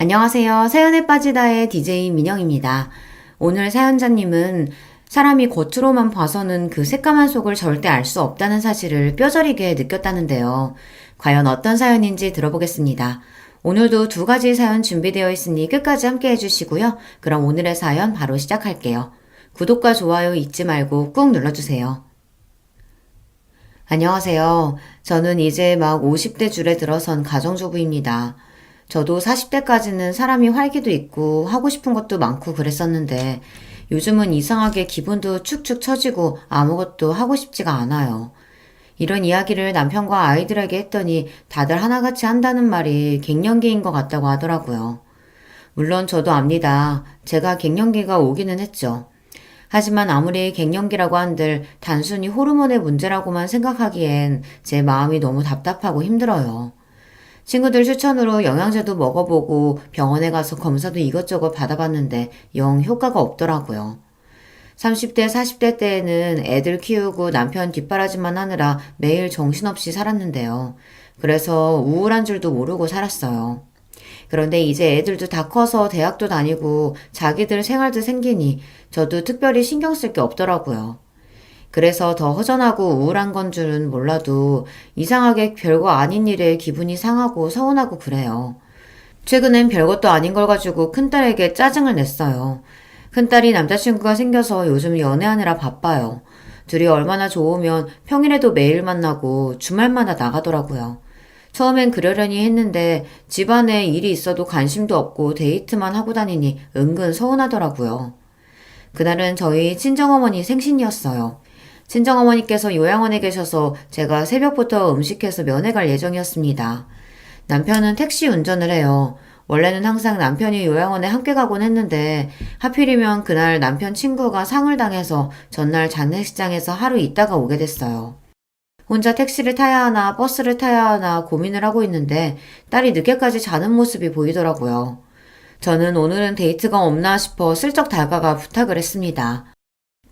안녕하세요. 사연에 빠지다의 DJ 민영입니다. 오늘 사연자님은 사람이 겉으로만 봐서는 그 새까만 속을 절대 알 수 없다는 사실을 뼈저리게 느꼈다는데요. 과연 어떤 사연인지 들어보겠습니다. 오늘도 두 가지 사연 준비되어 있으니 끝까지 함께 해주시고요. 그럼 오늘의 사연 바로 시작할게요. 구독과 좋아요 잊지 말고 꾹 눌러주세요. 안녕하세요. 저는 이제 막 50대 줄에 들어선 가정주부입니다. 저도 40대까지는 사람이 활기도 있고 하고 싶은 것도 많고 그랬었는데 요즘은 이상하게 기분도 축축 처지고 아무것도 하고 싶지가 않아요. 이런 이야기를 남편과 아이들에게 했더니 다들 하나같이 한다는 말이 갱년기인 것 같다고 하더라고요. 물론 저도 압니다. 제가 갱년기가 오기는 했죠. 하지만 아무리 갱년기라고 한들 단순히 호르몬의 문제라고만 생각하기엔 제 마음이 너무 답답하고 힘들어요. 친구들 추천으로 영양제도 먹어보고 병원에 가서 검사도 이것저것 받아봤는데 영 효과가 없더라고요. 30대, 40대 때에는 애들 키우고 남편 뒷바라지만 하느라 매일 정신없이 살았는데요. 그래서 우울한 줄도 모르고 살았어요. 그런데 이제 애들도 다 커서 대학도 다니고 자기들 생활도 생기니 저도 특별히 신경 쓸 게 없더라고요. 그래서 더 허전하고 우울한 건 줄은 몰라도 이상하게 별거 아닌 일에 기분이 상하고 서운하고 그래요. 최근엔 별것도 아닌 걸 가지고 큰딸에게 짜증을 냈어요. 큰딸이 남자친구가 생겨서 요즘 연애하느라 바빠요. 둘이 얼마나 좋으면 평일에도 매일 만나고 주말마다 나가더라고요. 처음엔 그러려니 했는데 집안에 일이 있어도 관심도 없고 데이트만 하고 다니니 은근 서운하더라고요. 그날은 저희 친정어머니 생신이었어요. 친정어머니께서 요양원에 계셔서 제가 새벽부터 음식해서 면회 갈 예정이었습니다. 남편은 택시 운전을 해요. 원래는 항상 남편이 요양원에 함께 가곤 했는데 하필이면 그날 남편 친구가 상을 당해서 전날 장례식장에서 하루 있다가 오게 됐어요. 혼자 택시를 타야 하나 버스를 타야 하나 고민을 하고 있는데 딸이 늦게까지 자는 모습이 보이더라고요. 저는 오늘은 데이트가 없나 싶어 슬쩍 다가가 부탁을 했습니다.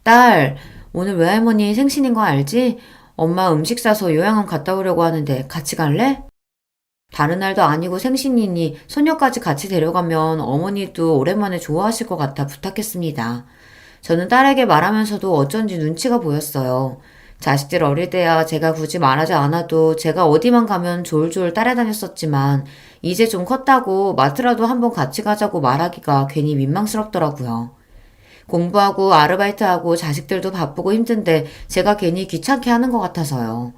딸, 오늘 외할머니 생신인 거 알지? 엄마 음식 싸서 요양원 갔다 오려고 하는데 같이 갈래? 다른 날도 아니고 생신이니 손녀까지 같이 데려가면 어머니도 오랜만에 좋아하실 것 같아 부탁했습니다. 저는 딸에게 말하면서도 어쩐지 눈치가 보였어요. 자식들 어릴 때야 제가 굳이 말하지 않아도 제가 어디만 가면 졸졸 따라다녔었지만 이제 좀 컸다고 마트라도 한번 같이 가자고 말하기가 괜히 민망스럽더라고요. 공부하고 아르바이트하고 자식들도 바쁘고 힘든데 제가 괜히 귀찮게 하는 것 같아서요.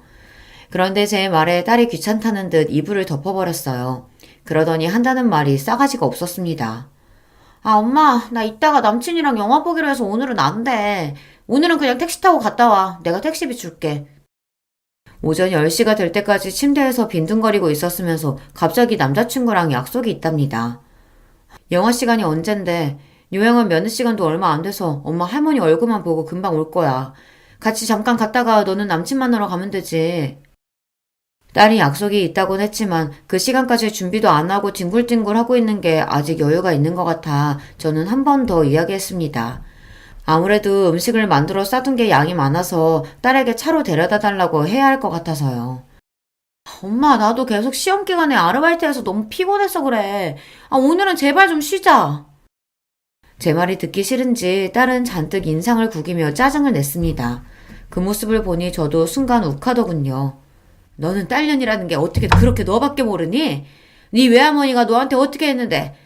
그런데 제 말에 딸이 귀찮다는 듯 이불을 덮어버렸어요. 그러더니 한다는 말이 싸가지가 없었습니다. 아, 엄마, 나 이따가 남친이랑 영화 보기로 해서 오늘은 안 돼. 오늘은 그냥 택시 타고 갔다 와. 내가 택시비 줄게. 오전 10시가 될 때까지 침대에서 빈둥거리고 있었으면서 갑자기 남자친구랑 약속이 있답니다. 영화 시간이 언젠데 요양원 면회 시간도 얼마 안 돼서 엄마 할머니 얼굴만 보고 금방 올 거야. 같이 잠깐 갔다가 너는 남친 만나러 가면 되지. 딸이 약속이 있다곤 했지만 그 시간까지 준비도 안 하고 뒹굴뒹굴 하고 있는 게 아직 여유가 있는 것 같아 저는 한 번 더 이야기했습니다. 아무래도 음식을 만들어 싸둔 게 양이 많아서 딸에게 차로 데려다 달라고 해야 할 것 같아서요. 엄마, 나도 계속 시험 기간에 아르바이트해서 너무 피곤해서 그래. 아, 오늘은 제발 좀 쉬자. 제 말이 듣기 싫은지 딸은 잔뜩 인상을 구기며 짜증을 냈습니다. 그 모습을 보니 저도 순간 욱하더군요. 너는 딸년이라는 게 어떻게 그렇게 너밖에 모르니? 네 외할머니가 너한테 어떻게 했는데?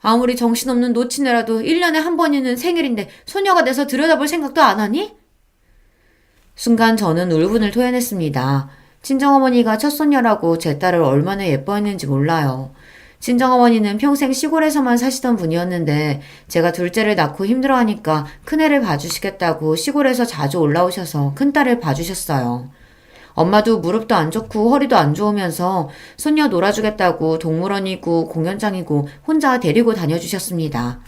아무리 정신없는 노치네라도 1년에 한 번이는 생일인데 소녀가 돼서 들여다볼 생각도 안 하니? 순간 저는 울분을 토해냈습니다. 친정어머니가 첫손녀라고 제 딸을 얼마나 예뻐했는지 몰라요. 친정어머니는 평생 시골에서만 사시던 분이었는데 제가 둘째를 낳고 힘들어하니까 큰애를 봐주시겠다고 시골에서 자주 올라오셔서 큰딸을 봐주셨어요. 엄마도 무릎도 안 좋고 허리도 안 좋으면서 손녀 놀아주겠다고 동물원이고 공연장이고 혼자 데리고 다녀주셨습니다.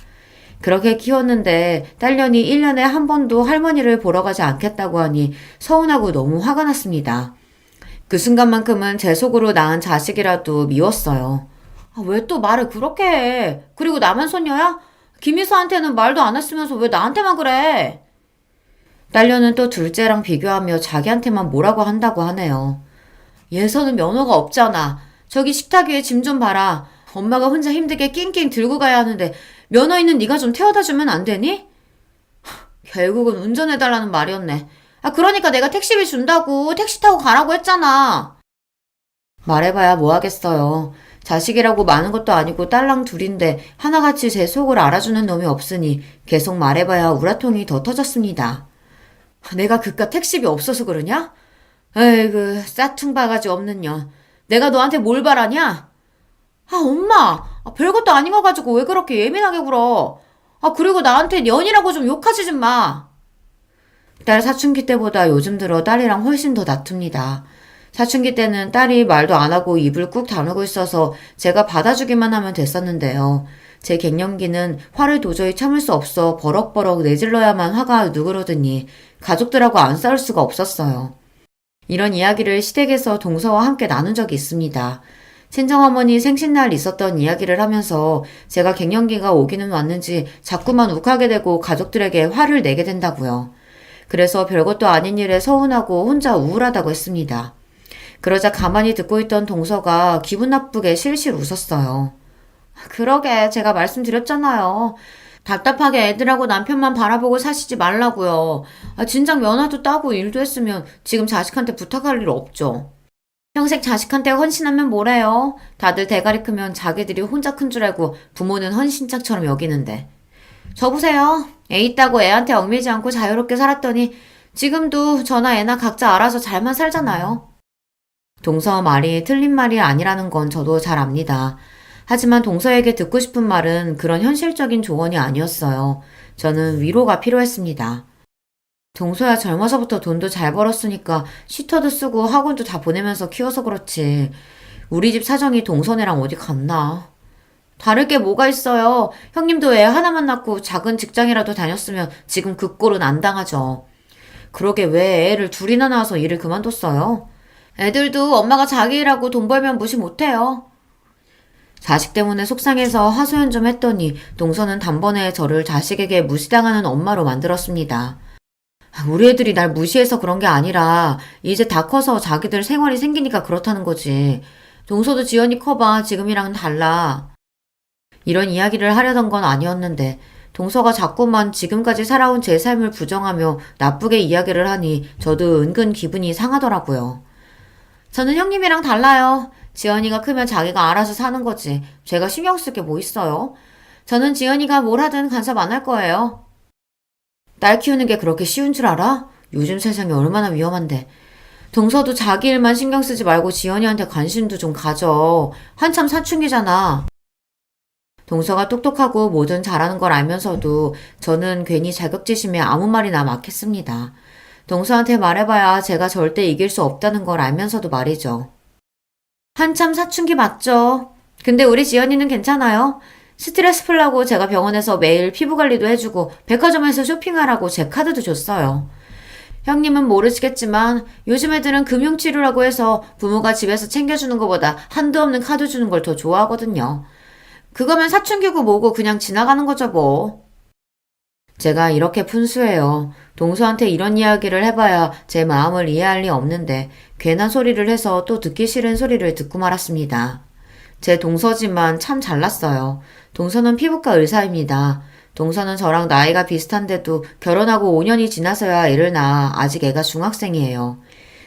그렇게 키웠는데 딸년이 1년에 한 번도 할머니를 보러 가지 않겠다고 하니 서운하고 너무 화가 났습니다. 그 순간만큼은 제 속으로 낳은 자식이라도 미웠어요. 아, 왜 또 말을 그렇게 해? 그리고 나만 손녀야? 김희수한테는 말도 안 했으면서 왜 나한테만 그래? 딸려는 또 둘째랑 비교하며 자기한테만 뭐라고 한다고 하네요. 예서는 면허가 없잖아. 저기 식탁 위에 짐 좀 봐라. 엄마가 혼자 힘들게 낑낑 들고 가야 하는데 면허 있는 네가 좀 태워다 주면 안 되니? 결국은 운전해달라는 말이었네. 그러니까 내가 택시비 준다고 택시 타고 가라고 했잖아. 말해봐야 뭐 하겠어요. 자식이라고 많은 것도 아니고 딸랑 둘인데 하나같이 제 속을 알아주는 놈이 없으니 계속 말해봐야 우라통이 더 터졌습니다. 내가 그깟 택시비 없어서 그러냐? 에이그 싸퉁 바가지 없는 년. 내가 너한테 뭘 바라냐? 엄마! 별것도 아닌 거 가지고 왜 그렇게 예민하게 굴어? 그리고 나한테 년이라고 좀 욕하지 좀 마. 딸 사춘기 때보다 요즘 들어 딸이랑 훨씬 더 다툽니다. 사춘기 때는 딸이 말도 안 하고 입을 꾹 다물고 있어서 제가 받아주기만 하면 됐었는데요. 제 갱년기는 화를 도저히 참을 수 없어 버럭버럭 내질러야만 화가 누그러드니 가족들하고 안 싸울 수가 없었어요. 이런 이야기를 시댁에서 동서와 함께 나눈 적이 있습니다. 친정어머니 생신날 있었던 이야기를 하면서 제가 갱년기가 오기는 왔는지 자꾸만 욱하게 되고 가족들에게 화를 내게 된다고요. 그래서 별것도 아닌 일에 서운하고 혼자 우울하다고 했습니다. 그러자 가만히 듣고 있던 동서가 기분 나쁘게 실실 웃었어요. 그러게 제가 말씀드렸잖아요. 답답하게 애들하고 남편만 바라보고 사시지 말라고요. 진작 면허도 따고 일도 했으면 지금 자식한테 부탁할 일 없죠. 평생 자식한테 헌신하면 뭐래요? 다들 대가리 크면 자기들이 혼자 큰 줄 알고 부모는 헌신짝처럼 여기는데. 저 보세요. 애 있다고 애한테 얽매이지 않고 자유롭게 살았더니 지금도 저나 애나 각자 알아서 잘만 살잖아요. 동서 말이 틀린 말이 아니라는 건 저도 잘 압니다. 하지만 동서에게 듣고 싶은 말은 그런 현실적인 조언이 아니었어요. 저는 위로가 필요했습니다. 동서야 젊어서부터 돈도 잘 벌었으니까 슈터도 쓰고 학원도 다 보내면서 키워서 그렇지. 우리 집 사정이 동서네랑 어디 같나. 다를 게 뭐가 있어요. 형님도 애 하나만 낳고 작은 직장이라도 다녔으면 지금 그 꼴은 안 당하죠. 그러게 왜 애를 둘이나 낳아서 일을 그만뒀어요? 애들도 엄마가 자기 일하고 돈 벌면 무시 못해요. 자식 때문에 속상해서 하소연 좀 했더니 동서는 단번에 저를 자식에게 무시당하는 엄마로 만들었습니다. 우리 애들이 날 무시해서 그런 게 아니라 이제 다 커서 자기들 생활이 생기니까 그렇다는 거지. 동서도 지연이 커봐. 지금이랑은 달라. 이런 이야기를 하려던 건 아니었는데 동서가 자꾸만 지금까지 살아온 제 삶을 부정하며 나쁘게 이야기를 하니 저도 은근 기분이 상하더라고요. 저는 형님이랑 달라요. 지연이가 크면 자기가 알아서 사는 거지. 제가 신경 쓸 게 뭐 있어요? 저는 지연이가 뭘 하든 간섭 안 할 거예요. 딸 키우는 게 그렇게 쉬운 줄 알아? 요즘 세상이 얼마나 위험한데. 동서도 자기 일만 신경 쓰지 말고 지연이한테 관심도 좀 가져. 한참 사춘기잖아. 동서가 똑똑하고 뭐든 잘하는 걸 알면서도 저는 괜히 자격지심에 아무 말이나 막 했습니다. 동서한테 말해봐야 제가 절대 이길 수 없다는 걸 알면서도 말이죠. 한참 사춘기 맞죠? 근데 우리 지연이는 괜찮아요. 스트레스 풀라고 제가 병원에서 매일 피부관리도 해주고 백화점에서 쇼핑하라고 제 카드도 줬어요. 형님은 모르시겠지만 요즘 애들은 금융치료라고 해서 부모가 집에서 챙겨주는 것보다 한도 없는 카드 주는 걸 더 좋아하거든요. 그거면 사춘기고 뭐고 그냥 지나가는 거죠 뭐. 제가 이렇게 푼수해요. 동서한테 이런 이야기를 해봐야 제 마음을 이해할 리 없는데 괜한 소리를 해서 또 듣기 싫은 소리를 듣고 말았습니다. 제 동서지만 참 잘났어요. 동서는 피부과 의사입니다. 동서는 저랑 나이가 비슷한데도 결혼하고 5년이 지나서야 애를 낳아 아직 애가 중학생이에요.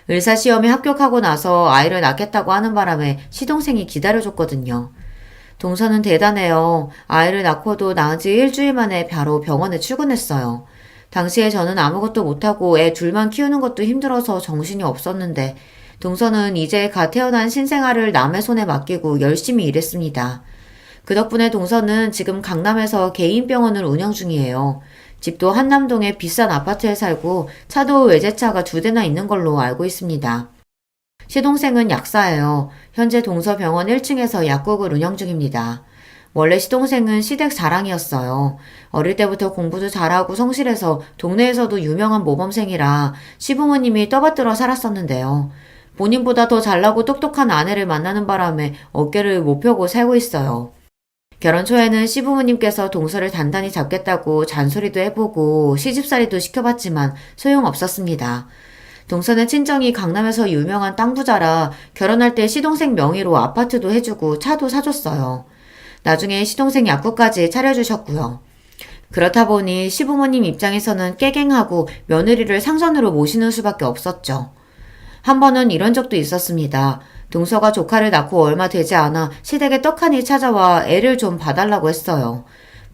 의사 시험에 합격하고 나서 아이를 낳겠다고 하는 바람에 시동생이 기다려줬거든요. 동서는 대단해요. 아이를 낳고도 낳은 지 일주일 만에 바로 병원에 출근했어요. 당시에 저는 아무것도 못하고 애 둘만 키우는 것도 힘들어서 정신이 없었는데 동서는 이제 갓 태어난 신생아를 남의 손에 맡기고 열심히 일했습니다. 그 덕분에 동서는 지금 강남에서 개인 병원을 운영 중이에요. 집도 한남동의 비싼 아파트에 살고 차도 외제차가 2대나 있는 걸로 알고 있습니다. 시동생은 약사예요. 현재 동서 병원 1층에서 약국을 운영 중입니다. 원래 시동생은 시댁 자랑이었어요. 어릴 때부터 공부도 잘하고 성실해서 동네에서도 유명한 모범생이라 시부모님이 떠받들어 살았었는데요. 본인보다 더 잘나고 똑똑한 아내를 만나는 바람에 어깨를 못 펴고 살고 있어요. 결혼 초에는 시부모님께서 동서를 단단히 잡겠다고 잔소리도 해보고 시집살이도 시켜봤지만 소용없었습니다. 동서는 친정이 강남에서 유명한 땅 부자라 결혼할 때 시동생 명의로 아파트도 해주고 차도 사줬어요. 나중에 시동생 약국까지 차려주셨고요. 그렇다 보니 시부모님 입장에서는 깨갱하고 며느리를 상선으로 모시는 수밖에 없었죠. 한 번은 이런 적도 있었습니다. 동서가 조카를 낳고 얼마 되지 않아 시댁에 떡하니 찾아와 애를 좀 봐달라고 했어요.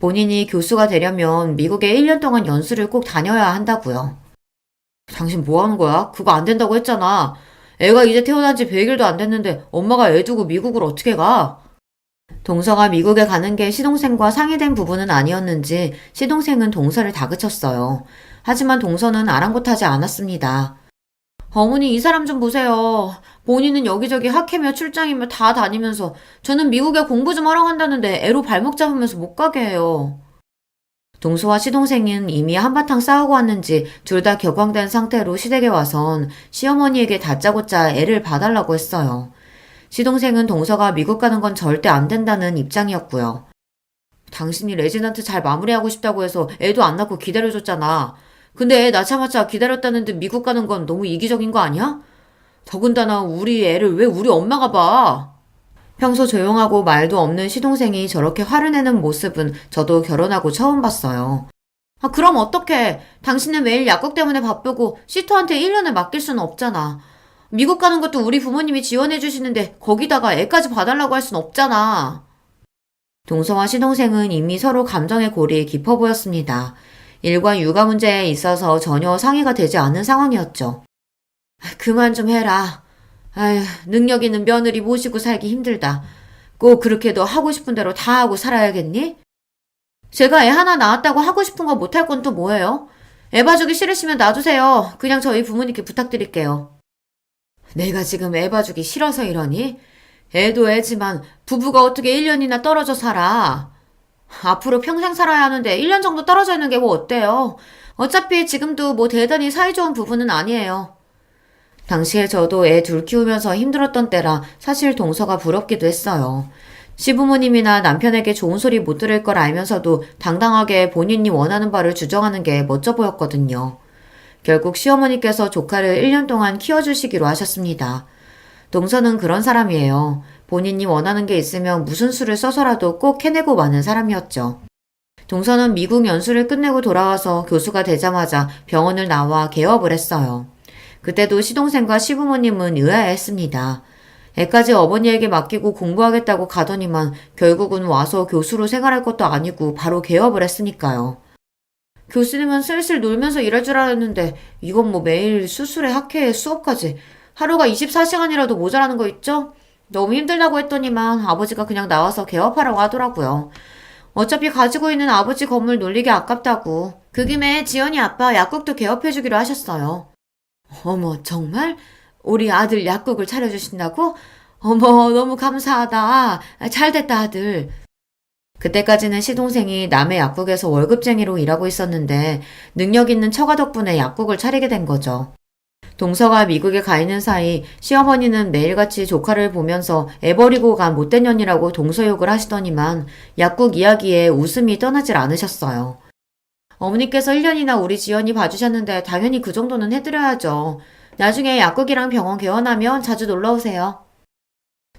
본인이 교수가 되려면 미국에 1년 동안 연수를 꼭 다녀야 한다고요. 당신 뭐 하는 거야? 그거 안 된다고 했잖아. 애가 이제 태어난 지 100일도 안 됐는데 엄마가 애 두고 미국을 어떻게 가? 동서가 미국에 가는 게 시동생과 상의된 부분은 아니었는지 시동생은 동서를 다그쳤어요. 하지만 동서는 아랑곳하지 않았습니다. 어머니 이 사람 좀 보세요. 본인은 여기저기 학회며 출장이며 다 다니면서 저는 미국에 공부 좀 하러 간다는데 애로 발목 잡으면서 못 가게 해요. 동서와 시동생은 이미 한바탕 싸우고 왔는지 둘 다 격앙된 상태로 시댁에 와선 시어머니에게 다짜고짜 애를 봐달라고 했어요. 시동생은 동서가 미국 가는 건 절대 안 된다는 입장이었고요. 당신이 레지던트 잘 마무리하고 싶다고 해서 애도 안 낳고 기다려줬잖아. 근데 애 낳자마자 기다렸다는데 미국 가는 건 너무 이기적인 거 아니야? 더군다나 우리 애를 왜 우리 엄마가 봐? 평소 조용하고 말도 없는 시동생이 저렇게 화를 내는 모습은 저도 결혼하고 처음 봤어요. 아, 그럼 어떡해. 당신은 매일 약국 때문에 바쁘고 시터한테 1년을 맡길 수는 없잖아. 미국 가는 것도 우리 부모님이 지원해 주시는데 거기다가 애까지 봐달라고 할 순 없잖아. 동서와 시동생은 이미 서로 감정의 골이 깊어 보였습니다. 일과 육아 문제에 있어서 전혀 상의가 되지 않은 상황이었죠. 그만 좀 해라. 아휴, 능력 있는 며느리 모시고 살기 힘들다. 꼭 그렇게 너 하고 싶은 대로 다 하고 살아야겠니? 제가 애 하나 낳았다고 하고 싶은 거 못할 건 또 뭐예요? 애 봐주기 싫으시면 놔두세요. 그냥 저희 부모님께 부탁드릴게요. 내가 지금 애 봐주기 싫어서 이러니? 애도 애지만 부부가 어떻게 1년이나 떨어져 살아? 앞으로 평생 살아야 하는데 1년 정도 떨어져 있는 게 뭐 어때요? 어차피 지금도 뭐 대단히 사이좋은 부부는 아니에요. 당시에 저도 애 둘 키우면서 힘들었던 때라 사실 동서가 부럽기도 했어요. 시부모님이나 남편에게 좋은 소리 못 들을 걸 알면서도 당당하게 본인이 원하는 바를 주장하는 게 멋져 보였거든요. 결국 시어머니께서 조카를 1년 동안 키워주시기로 하셨습니다. 동서는 그런 사람이에요. 본인이 원하는 게 있으면 무슨 수를 써서라도 꼭 해내고 마는 사람이었죠. 동서는 미국 연수를 끝내고 돌아와서 교수가 되자마자 병원을 나와 개업을 했어요. 그때도 시동생과 시부모님은 의아해했습니다. 애까지 어머니에게 맡기고 공부하겠다고 가더니만 결국은 와서 교수로 생활할 것도 아니고 바로 개업을 했으니까요. 교수님은 슬슬 놀면서 일할 줄 알았는데 이건 뭐 매일 수술에 학회에 수업까지 하루가 24시간이라도 모자라는 거 있죠? 너무 힘들다고 했더니만 아버지가 그냥 나와서 개업하라고 하더라고요. 어차피 가지고 있는 아버지 건물 놀리기 아깝다고. 그 김에 지연이 아빠 약국도 개업해주기로 하셨어요. 어머, 정말? 우리 아들 약국을 차려주신다고? 어머, 너무 감사하다. 잘됐다, 아들. 그때까지는 시동생이 남의 약국에서 월급쟁이로 일하고 있었는데 능력 있는 처가 덕분에 약국을 차리게 된 거죠. 동서가 미국에 가 있는 사이 시어머니는 매일같이 조카를 보면서 애 버리고 간 못된 년이라고 동서 욕을 하시더니만 약국 이야기에 웃음이 떠나질 않으셨어요. 어머니께서 1년이나 우리 지연이 봐주셨는데 당연히 그 정도는 해드려야죠. 나중에 약국이랑 병원 개원하면 자주 놀러오세요.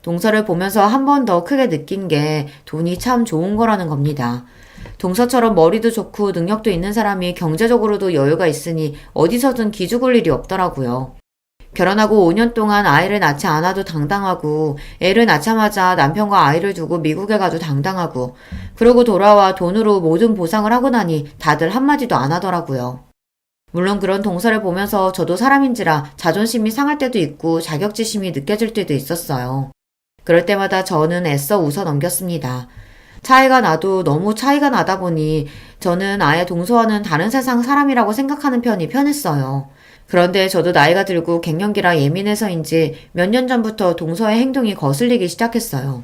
동서를 보면서 한 번 더 크게 느낀 게 돈이 참 좋은 거라는 겁니다. 동서처럼 머리도 좋고 능력도 있는 사람이 경제적으로도 여유가 있으니 어디서든 기죽을 일이 없더라고요. 결혼하고 5년 동안 아이를 낳지 않아도 당당하고 애를 낳자마자 남편과 아이를 두고 미국에 가도 당당하고 그러고 돌아와 돈으로 모든 보상을 하고 나니 다들 한마디도 안 하더라고요. 물론 그런 동서를 보면서 저도 사람인지라 자존심이 상할 때도 있고 자격지심이 느껴질 때도 있었어요. 그럴 때마다 저는 애써 웃어 넘겼습니다. 차이가 나도 너무 차이가 나다 보니 저는 아예 동서와는 다른 세상 사람이라고 생각하는 편이 편했어요. 그런데 저도 나이가 들고 갱년기라 예민해서인지 몇 년 전부터 동서의 행동이 거슬리기 시작했어요.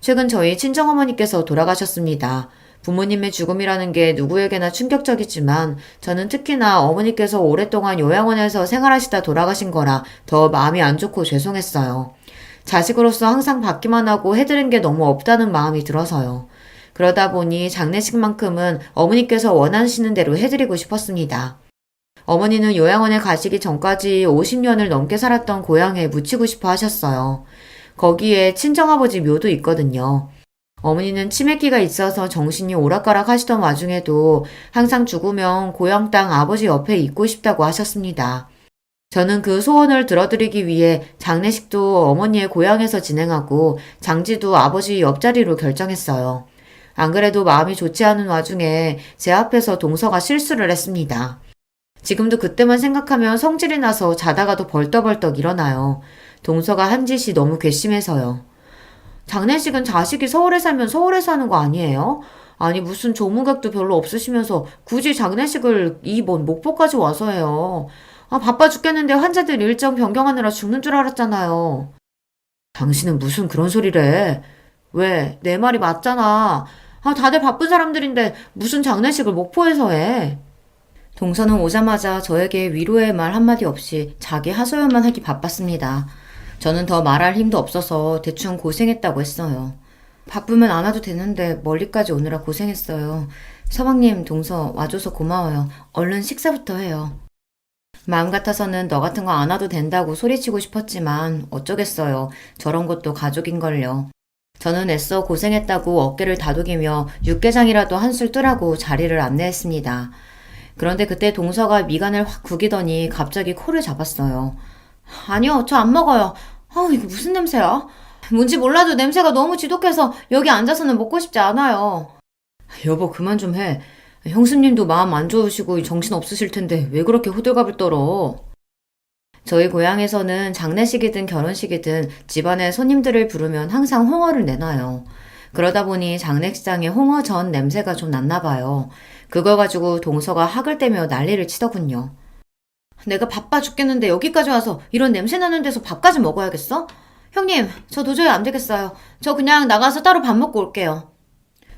최근 저희 친정어머니께서 돌아가셨습니다. 부모님의 죽음이라는 게 누구에게나 충격적이지만 저는 특히나 어머니께서 오랫동안 요양원에서 생활하시다 돌아가신 거라 더 마음이 안 좋고 죄송했어요. 자식으로서 항상 받기만 하고 해드린 게 너무 없다는 마음이 들어서요. 그러다 보니 장례식만큼은 어머니께서 원하시는 대로 해드리고 싶었습니다. 어머니는 요양원에 가시기 전까지 50년을 넘게 살았던 고향에 묻히고 싶어 하셨어요. 거기에 친정아버지 묘도 있거든요. 어머니는 치매기가 있어서 정신이 오락가락 하시던 와중에도 항상 죽으면 고향 땅 아버지 옆에 있고 싶다고 하셨습니다. 저는 그 소원을 들어드리기 위해 장례식도 어머니의 고향에서 진행하고 장지도 아버지 옆자리로 결정했어요. 안 그래도 마음이 좋지 않은 와중에 제 앞에서 동서가 실수를 했습니다. 지금도 그때만 생각하면 성질이 나서 자다가도 벌떡벌떡 일어나요. 동서가 한 짓이 너무 괘씸해서요. 장례식은 자식이 서울에 살면 서울에서 하는 거 아니에요? 아니 무슨 조문객도 별로 없으시면서 굳이 장례식을 이 먼 목포까지 와서 해요. 아 바빠 죽겠는데 환자들 일정 변경하느라 죽는 줄 알았잖아요. 당신은 무슨 그런 소리를 해? 왜? 내 말이 맞잖아. 아 다들 바쁜 사람들인데 무슨 장례식을 목포에서 해? 동서는 오자마자 저에게 위로의 말 한마디 없이 자기 하소연만 하기 바빴습니다. 저는 더 말할 힘도 없어서 대충 고생했다고 했어요. 바쁘면 안 와도 되는데 멀리까지 오느라 고생했어요. 서방님, 동서 와줘서 고마워요. 얼른 식사부터 해요. 마음 같아서는 너 같은 거 안 와도 된다고 소리치고 싶었지만 어쩌겠어요. 저런 것도 가족인걸요. 저는 애써 고생했다고 어깨를 다독이며 육개장이라도 한술 뜨라고 자리를 안내했습니다. 그런데 그때 동서가 미간을 확 구기더니 갑자기 코를 잡았어요. 아니요, 저 안 먹어요. 이거 무슨 냄새야? 뭔지 몰라도 냄새가 너무 지독해서 여기 앉아서는 먹고 싶지 않아요. 여보, 그만 좀 해. 형수님도 마음 안 좋으시고 정신 없으실 텐데 왜 그렇게 호들갑을 떨어? 저희 고향에서는 장례식이든 결혼식이든 집안에 손님들을 부르면 항상 홍어를 내놔요. 그러다 보니 장례식장에 홍어 전 냄새가 좀 났나 봐요. 그걸 가지고 동서가 학을 떼며 난리를 치더군요. 내가 바빠 죽겠는데 여기까지 와서 이런 냄새 나는 데서 밥까지 먹어야겠어? 형님, 저 도저히 안 되겠어요. 저 그냥 나가서 따로 밥 먹고 올게요.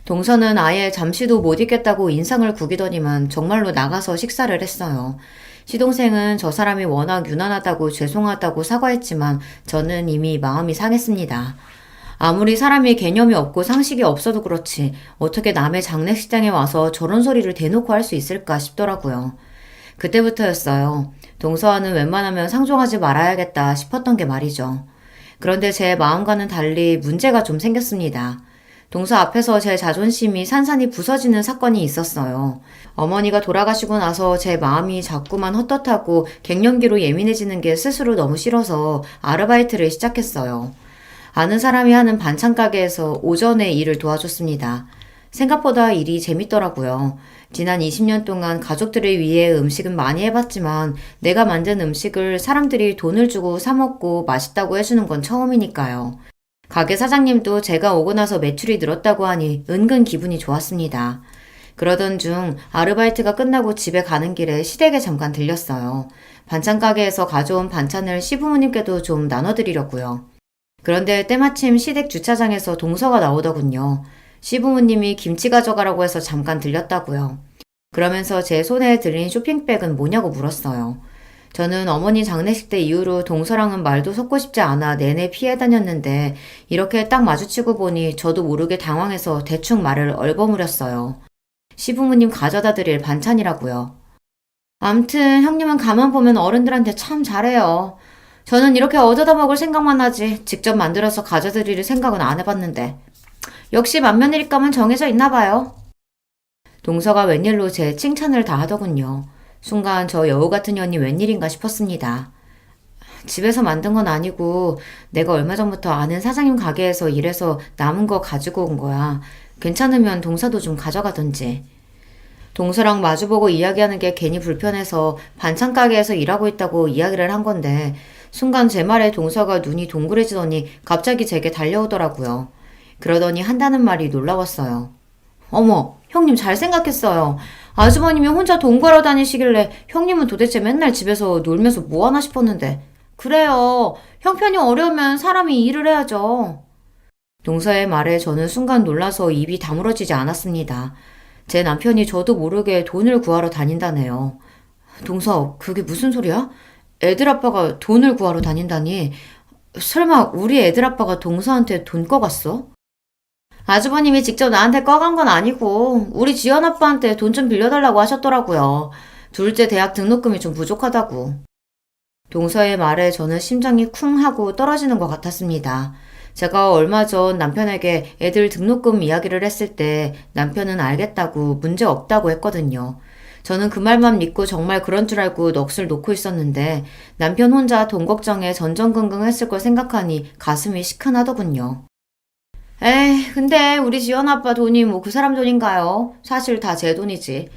동서는 아예 잠시도 못 있겠다고 인상을 구기더니만 정말로 나가서 식사를 했어요. 시동생은 저 사람이 워낙 유난하다고 죄송하다고 사과했지만 저는 이미 마음이 상했습니다. 아무리 사람이 개념이 없고 상식이 없어도 그렇지 어떻게 남의 장례식장에 와서 저런 소리를 대놓고 할 수 있을까 싶더라고요. 그때부터였어요. 동서와는 웬만하면 상종하지 말아야겠다 싶었던 게 말이죠. 그런데 제 마음과는 달리 문제가 좀 생겼습니다. 동서 앞에서 제 자존심이 산산이 부서지는 사건이 있었어요. 어머니가 돌아가시고 나서 제 마음이 자꾸만 헛헛하고 갱년기로 예민해지는 게 스스로 너무 싫어서 아르바이트를 시작했어요. 아는 사람이 하는 반찬 가게에서 오전에 일을 도와줬습니다. 생각보다 일이 재밌더라고요. 지난 20년 동안 가족들을 위해 음식은 많이 해봤지만 내가 만든 음식을 사람들이 돈을 주고 사 먹고 맛있다고 해주는 건 처음이니까요. 가게 사장님도 제가 오고 나서 매출이 늘었다고 하니 은근 기분이 좋았습니다. 그러던 중 아르바이트가 끝나고 집에 가는 길에 시댁에 잠깐 들렸어요. 반찬 가게에서 가져온 반찬을 시부모님께도 좀 나눠드리려고요. 그런데 때마침 시댁 주차장에서 동서가 나오더군요. 시부모님이 김치 가져가라고 해서 잠깐 들렸다고요. 그러면서 제 손에 들린 쇼핑백은 뭐냐고 물었어요. 저는 어머니 장례식 때 이후로 동서랑은 말도 섞고 싶지 않아 내내 피해 다녔는데 이렇게 딱 마주치고 보니 저도 모르게 당황해서 대충 말을 얼버무렸어요. 시부모님 가져다 드릴 반찬이라고요. 암튼 형님은 가만 보면 어른들한테 참 잘해요. 저는 이렇게 얻어다 먹을 생각만 하지 직접 만들어서 가져다 드릴 생각은 안 해봤는데 역시 맏며느리감은 정해져 있나 봐요. 동서가 웬일로 제 칭찬을 다 하더군요. 순간 저 여우 같은 년이 웬일인가 싶었습니다. 집에서 만든 건 아니고 내가 얼마 전부터 아는 사장님 가게에서 일해서 남은 거 가지고 온 거야. 괜찮으면 동서도 좀 가져가던지. 동서랑 마주보고 이야기하는 게 괜히 불편해서 반찬 가게에서 일하고 있다고 이야기를 한 건데 순간 제 말에 동서가 눈이 동그래지더니 갑자기 제게 달려오더라고요. 그러더니 한다는 말이 놀라웠어요. 어머, 형님 잘 생각했어요. 아주버님이 혼자 돈 벌어 다니시길래 형님은 도대체 맨날 집에서 놀면서 뭐 하나 싶었는데. 그래요. 형편이 어려우면 사람이 일을 해야죠. 동서의 말에 저는 순간 놀라서 입이 다물어지지 않았습니다. 제 남편이 저도 모르게 돈을 구하러 다닌다네요. 동서, 그게 무슨 소리야? 애들 아빠가 돈을 구하러 다닌다니. 설마 우리 애들 아빠가 동서한테 돈 꺼갔어? 아주버님이 직접 나한테 꺼간 건 아니고 우리 지연 아빠한테 돈 좀 빌려달라고 하셨더라고요. 둘째 대학 등록금이 좀 부족하다고. 동서의 말에 저는 심장이 쿵 하고 떨어지는 것 같았습니다. 제가 얼마 전 남편에게 애들 등록금 이야기를 했을 때 남편은 알겠다고 문제 없다고 했거든요. 저는 그 말만 믿고 정말 그런 줄 알고 넋을 놓고 있었는데 남편 혼자 돈 걱정에 전전긍긍했을 걸 생각하니 가슴이 시큰하더군요. 에이, 근데 우리 지연 아빠 돈이 뭐 그 사람 돈인가요? 사실 다 제 돈이지.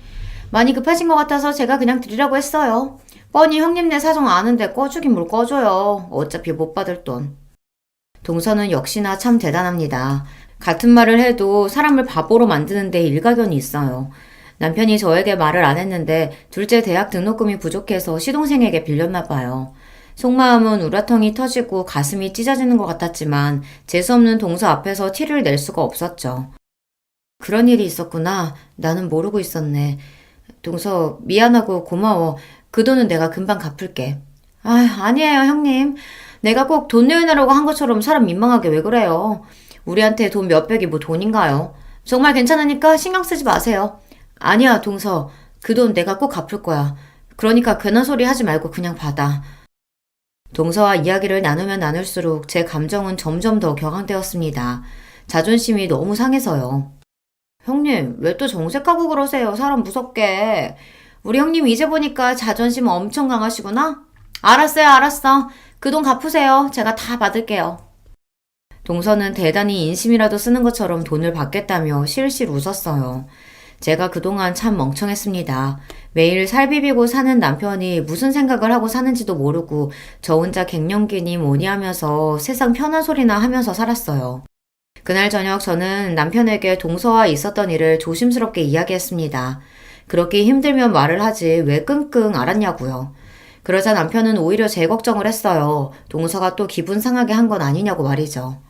많이 급하신 것 같아서 제가 그냥 드리라고 했어요. 뻔히 형님네 사정 아는데 꺼주긴 뭘 꺼줘요. 어차피 못 받을 돈. 동서는 역시나 참 대단합니다. 같은 말을 해도 사람을 바보로 만드는데 일가견이 있어요. 남편이 저에게 말을 안 했는데 둘째 대학 등록금이 부족해서 시동생에게 빌렸나 봐요. 속마음은 우라통이 터지고 가슴이 찢어지는 것 같았지만 재수없는 동서 앞에서 티를 낼 수가 없었죠. 그런 일이 있었구나. 나는 모르고 있었네. 동서 미안하고 고마워. 그 돈은 내가 금방 갚을게. 아, 아니에요, 형님. 내가 꼭 돈 내놓으라고 한 것처럼 사람 민망하게 왜 그래요? 우리한테 돈 몇백이 뭐 돈인가요? 정말 괜찮으니까 신경 쓰지 마세요. 아니야, 동서. 그 돈 내가 꼭 갚을 거야. 그러니까 괜한 소리 하지 말고 그냥 받아. 동서와 이야기를 나누면 나눌수록 제 감정은 점점 더 격앙되었습니다. 자존심이 너무 상해서요. 형님, 왜 또 정색하고 그러세요? 사람 무섭게. 우리 형님 이제 보니까 자존심 엄청 강하시구나? 알았어요, 알았어. 그 돈 갚으세요. 제가 다 받을게요. 동서는 대단히 인심이라도 쓰는 것처럼 돈을 받겠다며 실실 웃었어요. 제가 그동안 참 멍청했습니다. 매일 살비비고 사는 남편이 무슨 생각을 하고 사는지도 모르고 저 혼자 갱년기니 뭐니 하면서 세상 편한 소리나 하면서 살았어요. 그날 저녁 저는 남편에게 동서와 있었던 일을 조심스럽게 이야기했습니다. 그렇게 힘들면 말을 하지 왜 끙끙 앓았냐고요. 그러자 남편은 오히려 제 걱정을 했어요. 동서가 또 기분 상하게 한 건 아니냐고 말이죠.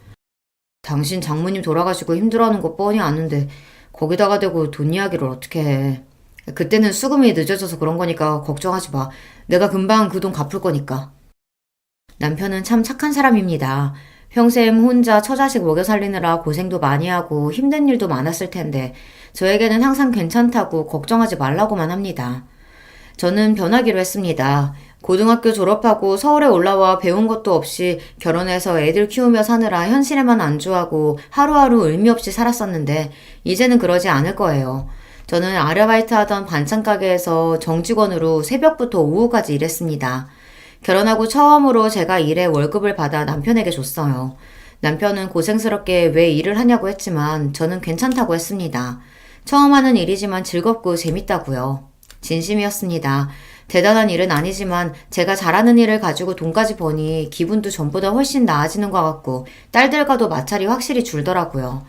당신 장모님 돌아가시고 힘들어하는 거 뻔히 아는데 거기다가 대고 돈 이야기를 어떻게 해. 그때는 수금이 늦어져서 그런 거니까 걱정하지 마. 내가 금방 그 돈 갚을 거니까. 남편은 참 착한 사람입니다. 평생 혼자 처자식 먹여 살리느라 고생도 많이 하고 힘든 일도 많았을 텐데 저에게는 항상 괜찮다고 걱정하지 말라고만 합니다. 저는 변하기로 했습니다. 고등학교 졸업하고 서울에 올라와 배운 것도 없이 결혼해서 애들 키우며 사느라 현실에만 안주하고 하루하루 의미 없이 살았었는데 이제는 그러지 않을 거예요. 저는 아르바이트 하던 반찬 가게에서 정직원으로 새벽부터 오후까지 일했습니다. 결혼하고 처음으로 제가 일에 월급을 받아 남편에게 줬어요. 남편은 고생스럽게 왜 일을 하냐고 했지만 저는 괜찮다고 했습니다. 처음 하는 일이지만 즐겁고 재밌다고요. 진심이었습니다. 대단한 일은 아니지만 제가 잘하는 일을 가지고 돈까지 버니 기분도 전보다 훨씬 나아지는 것 같고 딸들과도 마찰이 확실히 줄더라고요.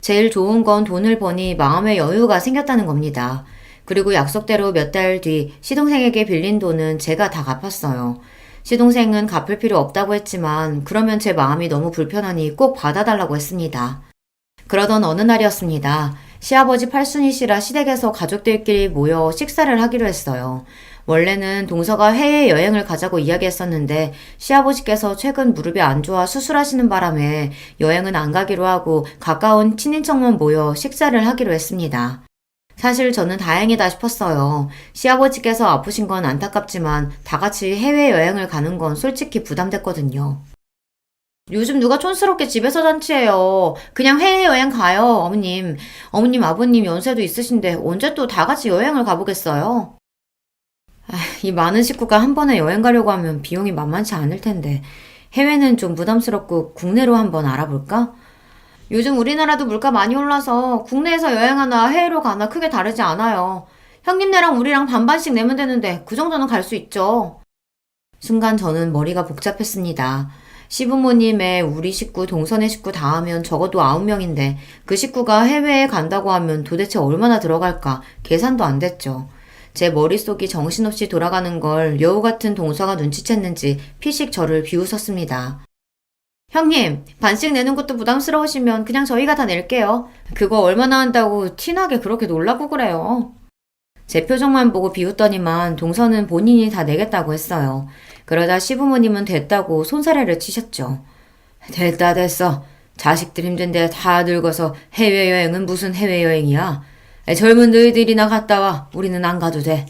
제일 좋은 건 돈을 버니 마음의 여유가 생겼다는 겁니다. 그리고 약속대로 몇 달 뒤 시동생에게 빌린 돈은 제가 다 갚았어요. 시동생은 갚을 필요 없다고 했지만 그러면 제 마음이 너무 불편하니 꼭 받아달라고 했습니다. 그러던 어느 날이었습니다. 시아버지 팔순이시라 시댁에서 가족들끼리 모여 식사를 하기로 했어요. 원래는 동서가 해외여행을 가자고 이야기했었는데 시아버지께서 최근 무릎이 안 좋아 수술하시는 바람에 여행은 안 가기로 하고 가까운 친인척만 모여 식사를 하기로 했습니다. 사실 저는 다행이다 싶었어요. 시아버지께서 아프신 건 안타깝지만 다 같이 해외여행을 가는 건 솔직히 부담됐거든요. 요즘 누가 촌스럽게 집에서 잔치해요. 그냥 해외여행 가요, 어머님. 어머님, 아버님 연세도 있으신데 언제 또 다 같이 여행을 가보겠어요? 이 많은 식구가 한 번에 여행 가려고 하면 비용이 만만치 않을 텐데 해외는 좀 부담스럽고 국내로 한번 알아볼까? 요즘 우리나라도 물가 많이 올라서 국내에서 여행하나 해외로 가나 크게 다르지 않아요. 형님네랑 우리랑 반반씩 내면 되는데 그 정도는 갈 수 있죠. 순간 저는 머리가 복잡했습니다. 시부모님의 우리 식구, 동선의 식구 다 하면 적어도 9명인데 그 식구가 해외에 간다고 하면 도대체 얼마나 들어갈까 계산도 안 됐죠. 제 머릿속이 정신없이 돌아가는 걸 여우 같은 동서가 눈치챘는지 피식 저를 비웃었습니다. 형님, 반씩 내는 것도 부담스러우시면 그냥 저희가 다 낼게요. 그거 얼마나 한다고 티나게 그렇게 놀라고 그래요. 제 표정만 보고 비웃더니만 동서는 본인이 다 내겠다고 했어요. 그러다 시부모님은 됐다고 손사래를 치셨죠. 됐다 됐어. 자식들 힘든데 다 늙어서 해외여행은 무슨 해외여행이야. 젊은 너희들이나 갔다 와. 우리는 안 가도 돼.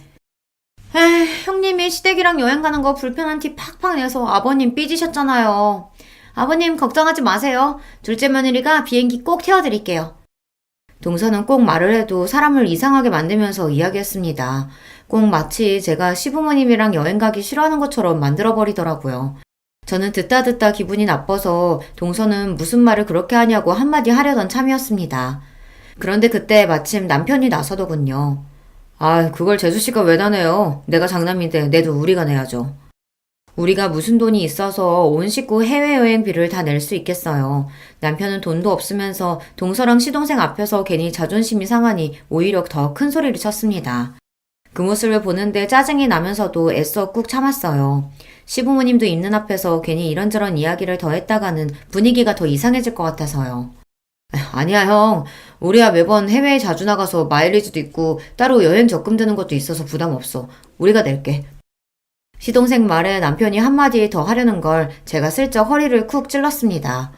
형님이 시댁이랑 여행 가는 거 불편한 티 팍팍 내서 아버님 삐지셨잖아요. 아버님 걱정하지 마세요. 둘째 며느리가 비행기 꼭 태워드릴게요. 동서는 꼭 말을 해도 사람을 이상하게 만들면서 이야기했습니다. 꼭 마치 제가 시부모님이랑 여행 가기 싫어하는 것처럼 만들어버리더라고요. 저는 듣다 기분이 나빠서 동서는 무슨 말을 그렇게 하냐고 한마디 하려던 참이었습니다. 그런데 그때 마침 남편이 나서더군요. 아, 그걸 재수씨가 왜 다 내요? 내가 장남인데 내도 우리가 내야죠. 우리가 무슨 돈이 있어서 온 식구 해외여행비를 다 낼 수 있겠어요. 남편은 돈도 없으면서 동서랑 시동생 앞에서 괜히 자존심이 상하니 오히려 더 큰 소리를 쳤습니다. 그 모습을 보는데 짜증이 나면서도 애써 꾹 참았어요. 시부모님도 있는 앞에서 괜히 이런저런 이야기를 더 했다가는 분위기가 더 이상해질 것 같아서요. 아니야, 형. 우리야 매번 해외에 자주 나가서 마일리지도 있고 따로 여행 적금 드는 것도 있어서 부담 없어. 우리가 낼게. 시동생 말에 남편이 한마디 더 하려는 걸 제가 슬쩍 허리를 쿡 찔렀습니다.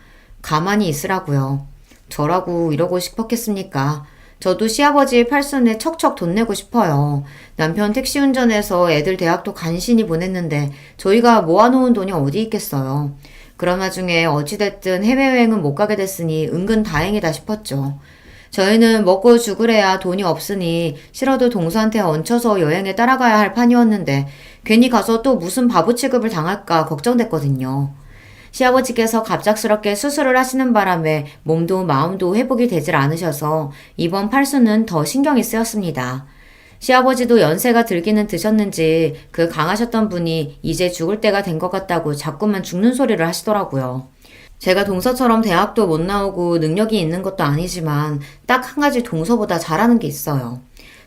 가만히 있으라고요. 저라고 이러고 싶었겠습니까? 저도 시아버지 팔순에 척척 돈 내고 싶어요. 남편 택시 운전해서 애들 대학도 간신히 보냈는데 저희가 모아놓은 돈이 어디 있겠어요. 그런 와중에 어찌됐든 해외여행은 못 가게 됐으니 은근 다행이다 싶었죠. 저희는 먹고 죽으래야 돈이 없으니 싫어도 동서한테 얹혀서 여행에 따라가야 할 판이었는데 괜히 가서 또 무슨 바보 취급을 당할까 걱정됐거든요. 시아버지께서 갑작스럽게 수술을 하시는 바람에 몸도 마음도 회복이 되질 않으셔서 이번 팔수는 더 신경이 쓰였습니다. 시아버지도 연세가 들기는 드셨는지 그 강하셨던 분이 이제 죽을 때가 된 것 같다고 자꾸만 죽는 소리를 하시더라고요. 제가 동서처럼 대학도 못 나오고 능력이 있는 것도 아니지만 딱 한 가지 동서보다 잘하는 게 있어요.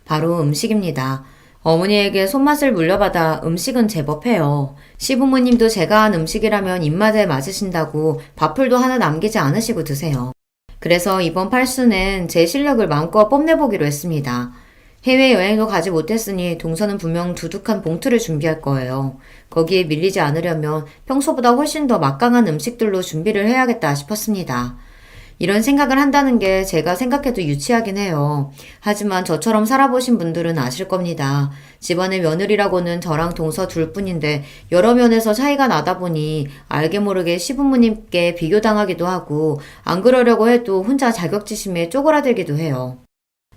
바로 음식입니다. 어머니에게 손맛을 물려받아 음식은 제법 해요. 시부모님도 제가 한 음식이라면 입맛에 맞으신다고 밥풀도 하나 남기지 않으시고 드세요. 그래서 이번 팔순엔 제 실력을 마음껏 뽐내보기로 했습니다. 해외여행도 가지 못했으니 동서는 분명 두둑한 봉투를 준비할 거예요. 거기에 밀리지 않으려면 평소보다 훨씬 더 막강한 음식들로 준비를 해야겠다 싶었습니다. 이런 생각을 한다는 게 제가 생각해도 유치하긴 해요. 하지만 저처럼 살아보신 분들은 아실 겁니다. 집안의 며느리라고는 저랑 동서 둘뿐인데 여러 면에서 차이가 나다 보니 알게 모르게 시부모님께 비교당하기도 하고 안 그러려고 해도 혼자 자격지심에 쪼그라들기도 해요.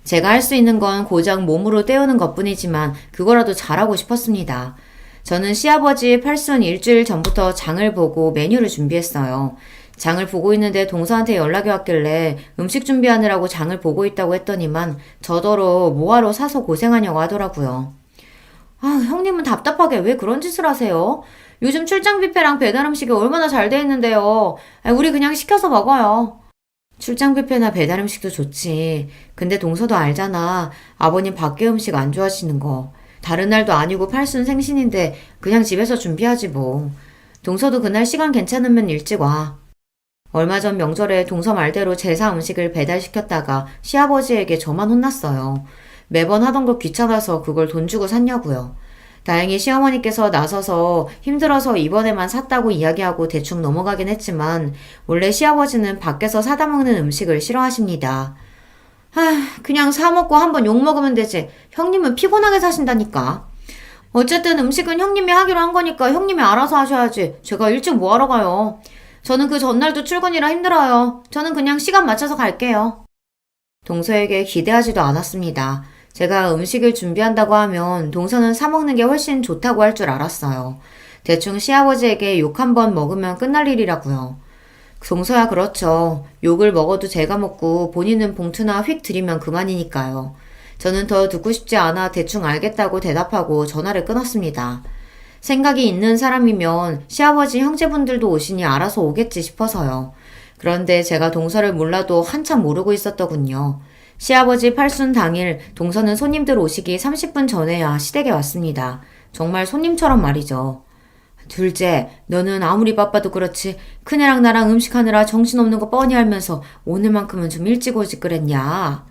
제가 할 수 있는 건 고작 몸으로 때우는 것뿐이지만 그거라도 잘하고 싶었습니다. 저는 시아버지 팔순 일주일 전부터 장을 보고 메뉴를 준비했어요. 장을 보고 있는데 동서한테 연락이 왔길래 음식 준비하느라고 장을 보고 있다고 했더니만 저더러 뭐하러 사서 고생하냐고 하더라고요. 아, 형님은 답답하게 왜 그런 짓을 하세요? 요즘 출장 뷔페랑 배달 음식이 얼마나 잘 돼 있는데요. 우리 그냥 시켜서 먹어요. 출장 뷔페나 배달 음식도 좋지. 근데 동서도 알잖아. 아버님 밖에 음식 안 좋아하시는 거. 다른 날도 아니고 팔순 생신인데 그냥 집에서 준비하지 뭐. 동서도 그날 시간 괜찮으면 일찍 와. 얼마 전 명절에 동서 말대로 제사 음식을 배달시켰다가 시아버지에게 저만 혼났어요. 매번 하던 거 귀찮아서 그걸 돈 주고 샀냐고요. 다행히 시어머니께서 나서서 힘들어서 이번에만 샀다고 이야기하고 대충 넘어가긴 했지만 원래 시아버지는 밖에서 사다 먹는 음식을 싫어하십니다. 그냥 사 먹고 한번 욕 먹으면 되지. 형님은 피곤하게 사신다니까. 어쨌든 음식은 형님이 하기로 한 거니까 형님이 알아서 하셔야지. 제가 일찍 뭐하러 가요. 저는 그 전날도 출근이라 힘들어요. 저는 그냥 시간 맞춰서 갈게요. 동서에게 기대하지도 않았습니다. 제가 음식을 준비한다고 하면 동서는 사먹는 게 훨씬 좋다고 할 줄 알았어요. 대충 시아버지에게 욕 한 번 먹으면 끝날 일이라고요. 동서야 그렇죠. 욕을 먹어도 제가 먹고 본인은 봉투나 휙 들이면 그만이니까요. 저는 더 듣고 싶지 않아 대충 알겠다고 대답하고 전화를 끊었습니다. 생각이 있는 사람이면 시아버지 형제분들도 오시니 알아서 오겠지 싶어서요. 그런데 제가 동서를 몰라도 한참 모르고 있었더군요. 시아버지 팔순 당일 동서는 손님들 오시기 30분 전에야 시댁에 왔습니다. 정말 손님처럼 말이죠. 둘째, 너는 아무리 바빠도 그렇지 큰애랑 나랑 음식하느라 정신없는 거 뻔히 알면서 오늘만큼은 좀 일찍 오지 그랬냐.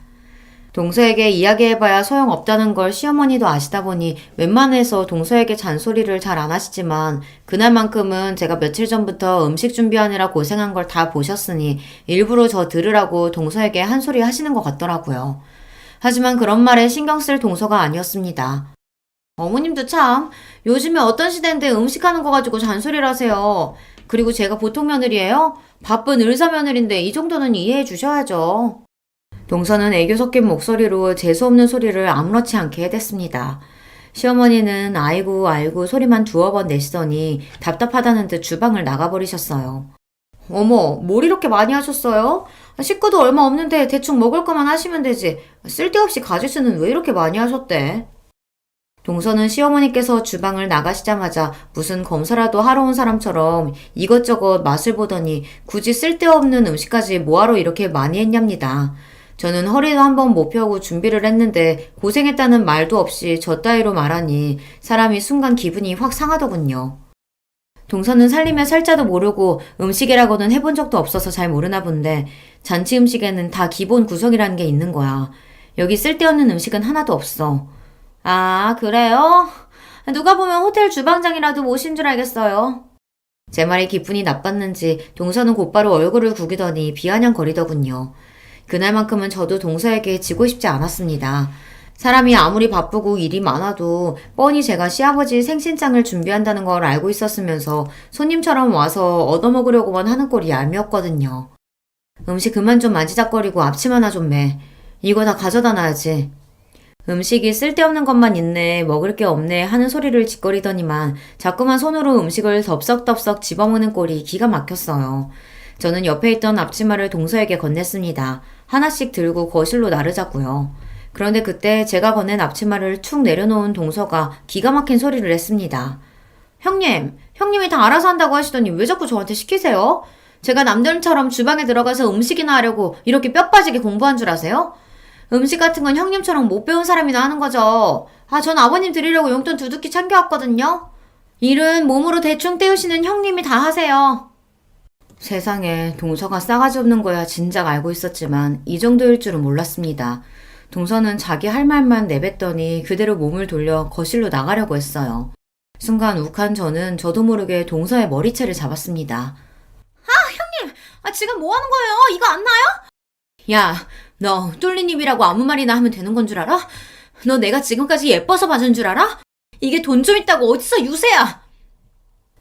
동서에게 이야기해봐야 소용없다는 걸 시어머니도 아시다 보니 웬만해서 동서에게 잔소리를 잘 안 하시지만 그날만큼은 제가 며칠 전부터 음식 준비하느라 고생한 걸 다 보셨으니 일부러 저 들으라고 동서에게 한 소리 하시는 것 같더라고요. 하지만 그런 말에 신경 쓸 동서가 아니었습니다. 어머님도 참 요즘에 어떤 시대인데 음식하는 거 가지고 잔소리를 하세요. 그리고 제가 보통 며느리예요? 바쁜 의사 며느리인데 이 정도는 이해해 주셔야죠. 동서는 애교 섞인 목소리로 재수없는 소리를 아무렇지 않게 해댔습니다. 시어머니는 아이고 알고 소리만 두어 번 내시더니 답답하다는 듯 주방을 나가버리셨어요. 어머, 뭘 이렇게 많이 하셨어요? 식구도 얼마 없는데 대충 먹을 거만 하시면 되지. 쓸데없이 가짓수는 왜 이렇게 많이 하셨대? 동서는 시어머니께서 주방을 나가시자마자 무슨 검사라도 하러 온 사람처럼 이것저것 맛을 보더니 굳이 쓸데없는 음식까지 뭐하러 이렇게 많이 했냐입니다. 저는 허리도 한번 못 펴고 준비를 했는데 고생했다는 말도 없이 저 따위로 말하니 사람이 순간 기분이 확 상하더군요. 동서는 살림의 살자도 모르고 음식이라고는 해본 적도 없어서 잘 모르나 본데 잔치 음식에는 다 기본 구성이라는 게 있는 거야. 여기 쓸데없는 음식은 하나도 없어. 아, 그래요? 누가 보면 호텔 주방장이라도 모신 줄 알겠어요. 제 말이 기분이 나빴는지 동서는 곧바로 얼굴을 구기더니 비아냥거리더군요. 그날만큼은 저도 동서에게 지고 싶지 않았습니다. 사람이 아무리 바쁘고 일이 많아도 뻔히 제가 시아버지 생신장을 준비한다는 걸 알고 있었으면서 손님처럼 와서 얻어먹으려고만 하는 꼴이 얄미웠거든요. 음식 그만 좀 만지작거리고 앞치마나 좀 매. 이거 다 가져다 놔야지. 음식이 쓸데없는 것만 있네, 먹을 게 없네 하는 소리를 짓거리더니만 자꾸만 손으로 음식을 덥석덥석 집어먹는 꼴이 기가 막혔어요. 저는 옆에 있던 앞치마를 동서에게 건넸습니다. 하나씩 들고 거실로 나르자고요. 그런데 그때 제가 건넨 앞치마를 툭 내려놓은 동서가 기가 막힌 소리를 했습니다. 형님이 다 알아서 한다고 하시더니 왜 자꾸 저한테 시키세요? 제가 남들처럼 주방에 들어가서 음식이나 하려고 이렇게 뼈 빠지게 공부한 줄 아세요? 음식 같은 건 형님처럼 못 배운 사람이나 하는 거죠. 전 아버님 드리려고 용돈 두둑히 챙겨왔거든요. 일은 몸으로 대충 때우시는 형님이 다 하세요. 세상에 동서가 싸가지 없는 거야 진작 알고 있었지만 이 정도일 줄은 몰랐습니다. 동서는 자기 할 말만 내뱉더니 그대로 몸을 돌려 거실로 나가려고 했어요. 순간 욱한 저는 저도 모르게 동서의 머리채를 잡았습니다. 형님! 지금 뭐 하는 거예요? 이거 안 나요? 야, 너 뚫린 입이라고 아무 말이나 하면 되는 건 줄 알아? 너 내가 지금까지 예뻐서 봐준 줄 알아? 이게 돈 좀 있다고 어디서 유세야!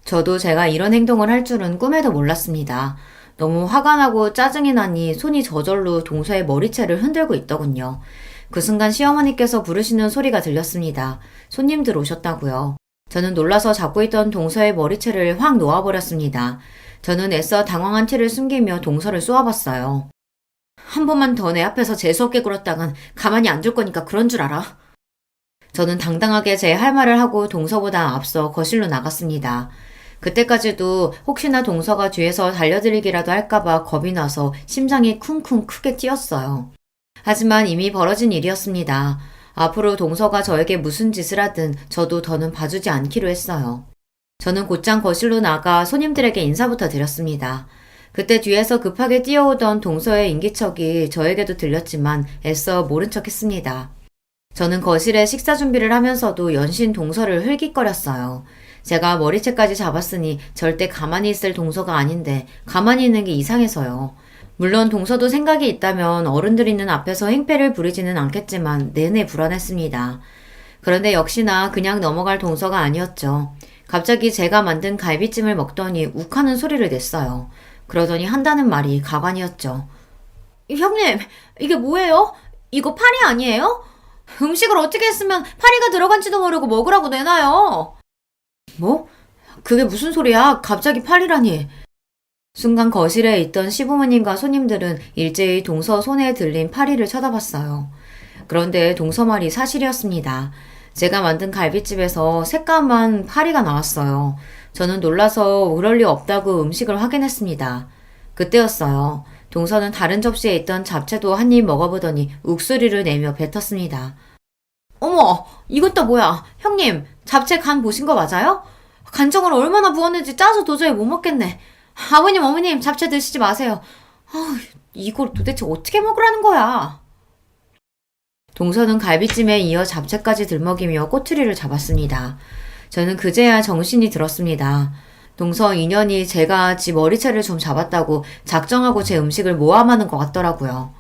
저도 제가 이런 행동을 할 줄은 꿈에도 몰랐습니다. 너무 화가 나고 짜증이 나니 손이 저절로 동서의 머리채를 흔들고 있더군요. 그 순간 시어머니께서 부르시는 소리가 들렸습니다. 손님들 오셨다고요. 저는 놀라서 잡고 있던 동서의 머리채를 확 놓아버렸습니다. 저는 애써 당황한 티를 숨기며 동서를 쏘아봤어요. 한 번만 더 내 앞에서 재수없게 굴었다간 가만히 안 둘 거니까 그런 줄 알아. 저는 당당하게 제 할 말을 하고 동서보다 앞서 거실로 나갔습니다. 그때까지도 혹시나 동서가 뒤에서 달려들기라도 할까봐 겁이 나서 심장이 쿵쿵 크게 뛰었어요. 하지만 이미 벌어진 일이었습니다. 앞으로 동서가 저에게 무슨 짓을 하든 저도 더는 봐주지 않기로 했어요. 저는 곧장 거실로 나가 손님들에게 인사부터 드렸습니다. 그때 뒤에서 급하게 뛰어오던 동서의 인기척이 저에게도 들렸지만 애써 모른 척 했습니다. 저는 거실에 식사 준비를 하면서도 연신 동서를 흘깃거렸어요. 제가 머리채까지 잡았으니 절대 가만히 있을 동서가 아닌데 가만히 있는 게 이상해서요. 물론 동서도 생각이 있다면 어른들 있는 앞에서 행패를 부리지는 않겠지만 내내 불안했습니다. 그런데 역시나 그냥 넘어갈 동서가 아니었죠. 갑자기 제가 만든 갈비찜을 먹더니 욱하는 소리를 냈어요. 그러더니 한다는 말이 가관이었죠. 형님, 이게 뭐예요? 이거 파리 아니에요? 음식을 어떻게 했으면 파리가 들어간지도 모르고 먹으라고 내놔요. 뭐? 그게 무슨 소리야? 갑자기 파리라니. 순간 거실에 있던 시부모님과 손님들은 일제히 동서 손에 들린 파리를 쳐다봤어요. 그런데 동서 말이 사실이었습니다. 제가 만든 갈비집에서 새까만 파리가 나왔어요. 저는 놀라서 그럴 리 없다고 음식을 확인했습니다. 그때였어요. 동서는 다른 접시에 있던 잡채도 한 입 먹어보더니 욱소리를 내며 뱉었습니다. 어머, 이것 도 뭐야? 형님, 잡채 간 보신 거 맞아요? 간장을 얼마나 부었는지 짜서 도저히 못 먹겠네. 아버님, 어머님, 잡채 드시지 마세요. 이걸 도대체 어떻게 먹으라는 거야? 동서는 갈비찜에 이어 잡채까지 들먹이며 꼬투리를 잡았습니다. 저는 그제야 정신이 들었습니다. 동서 인연이 제가 지 머리채를 좀 잡았다고 작정하고 제 음식을 모함하는 것 같더라고요.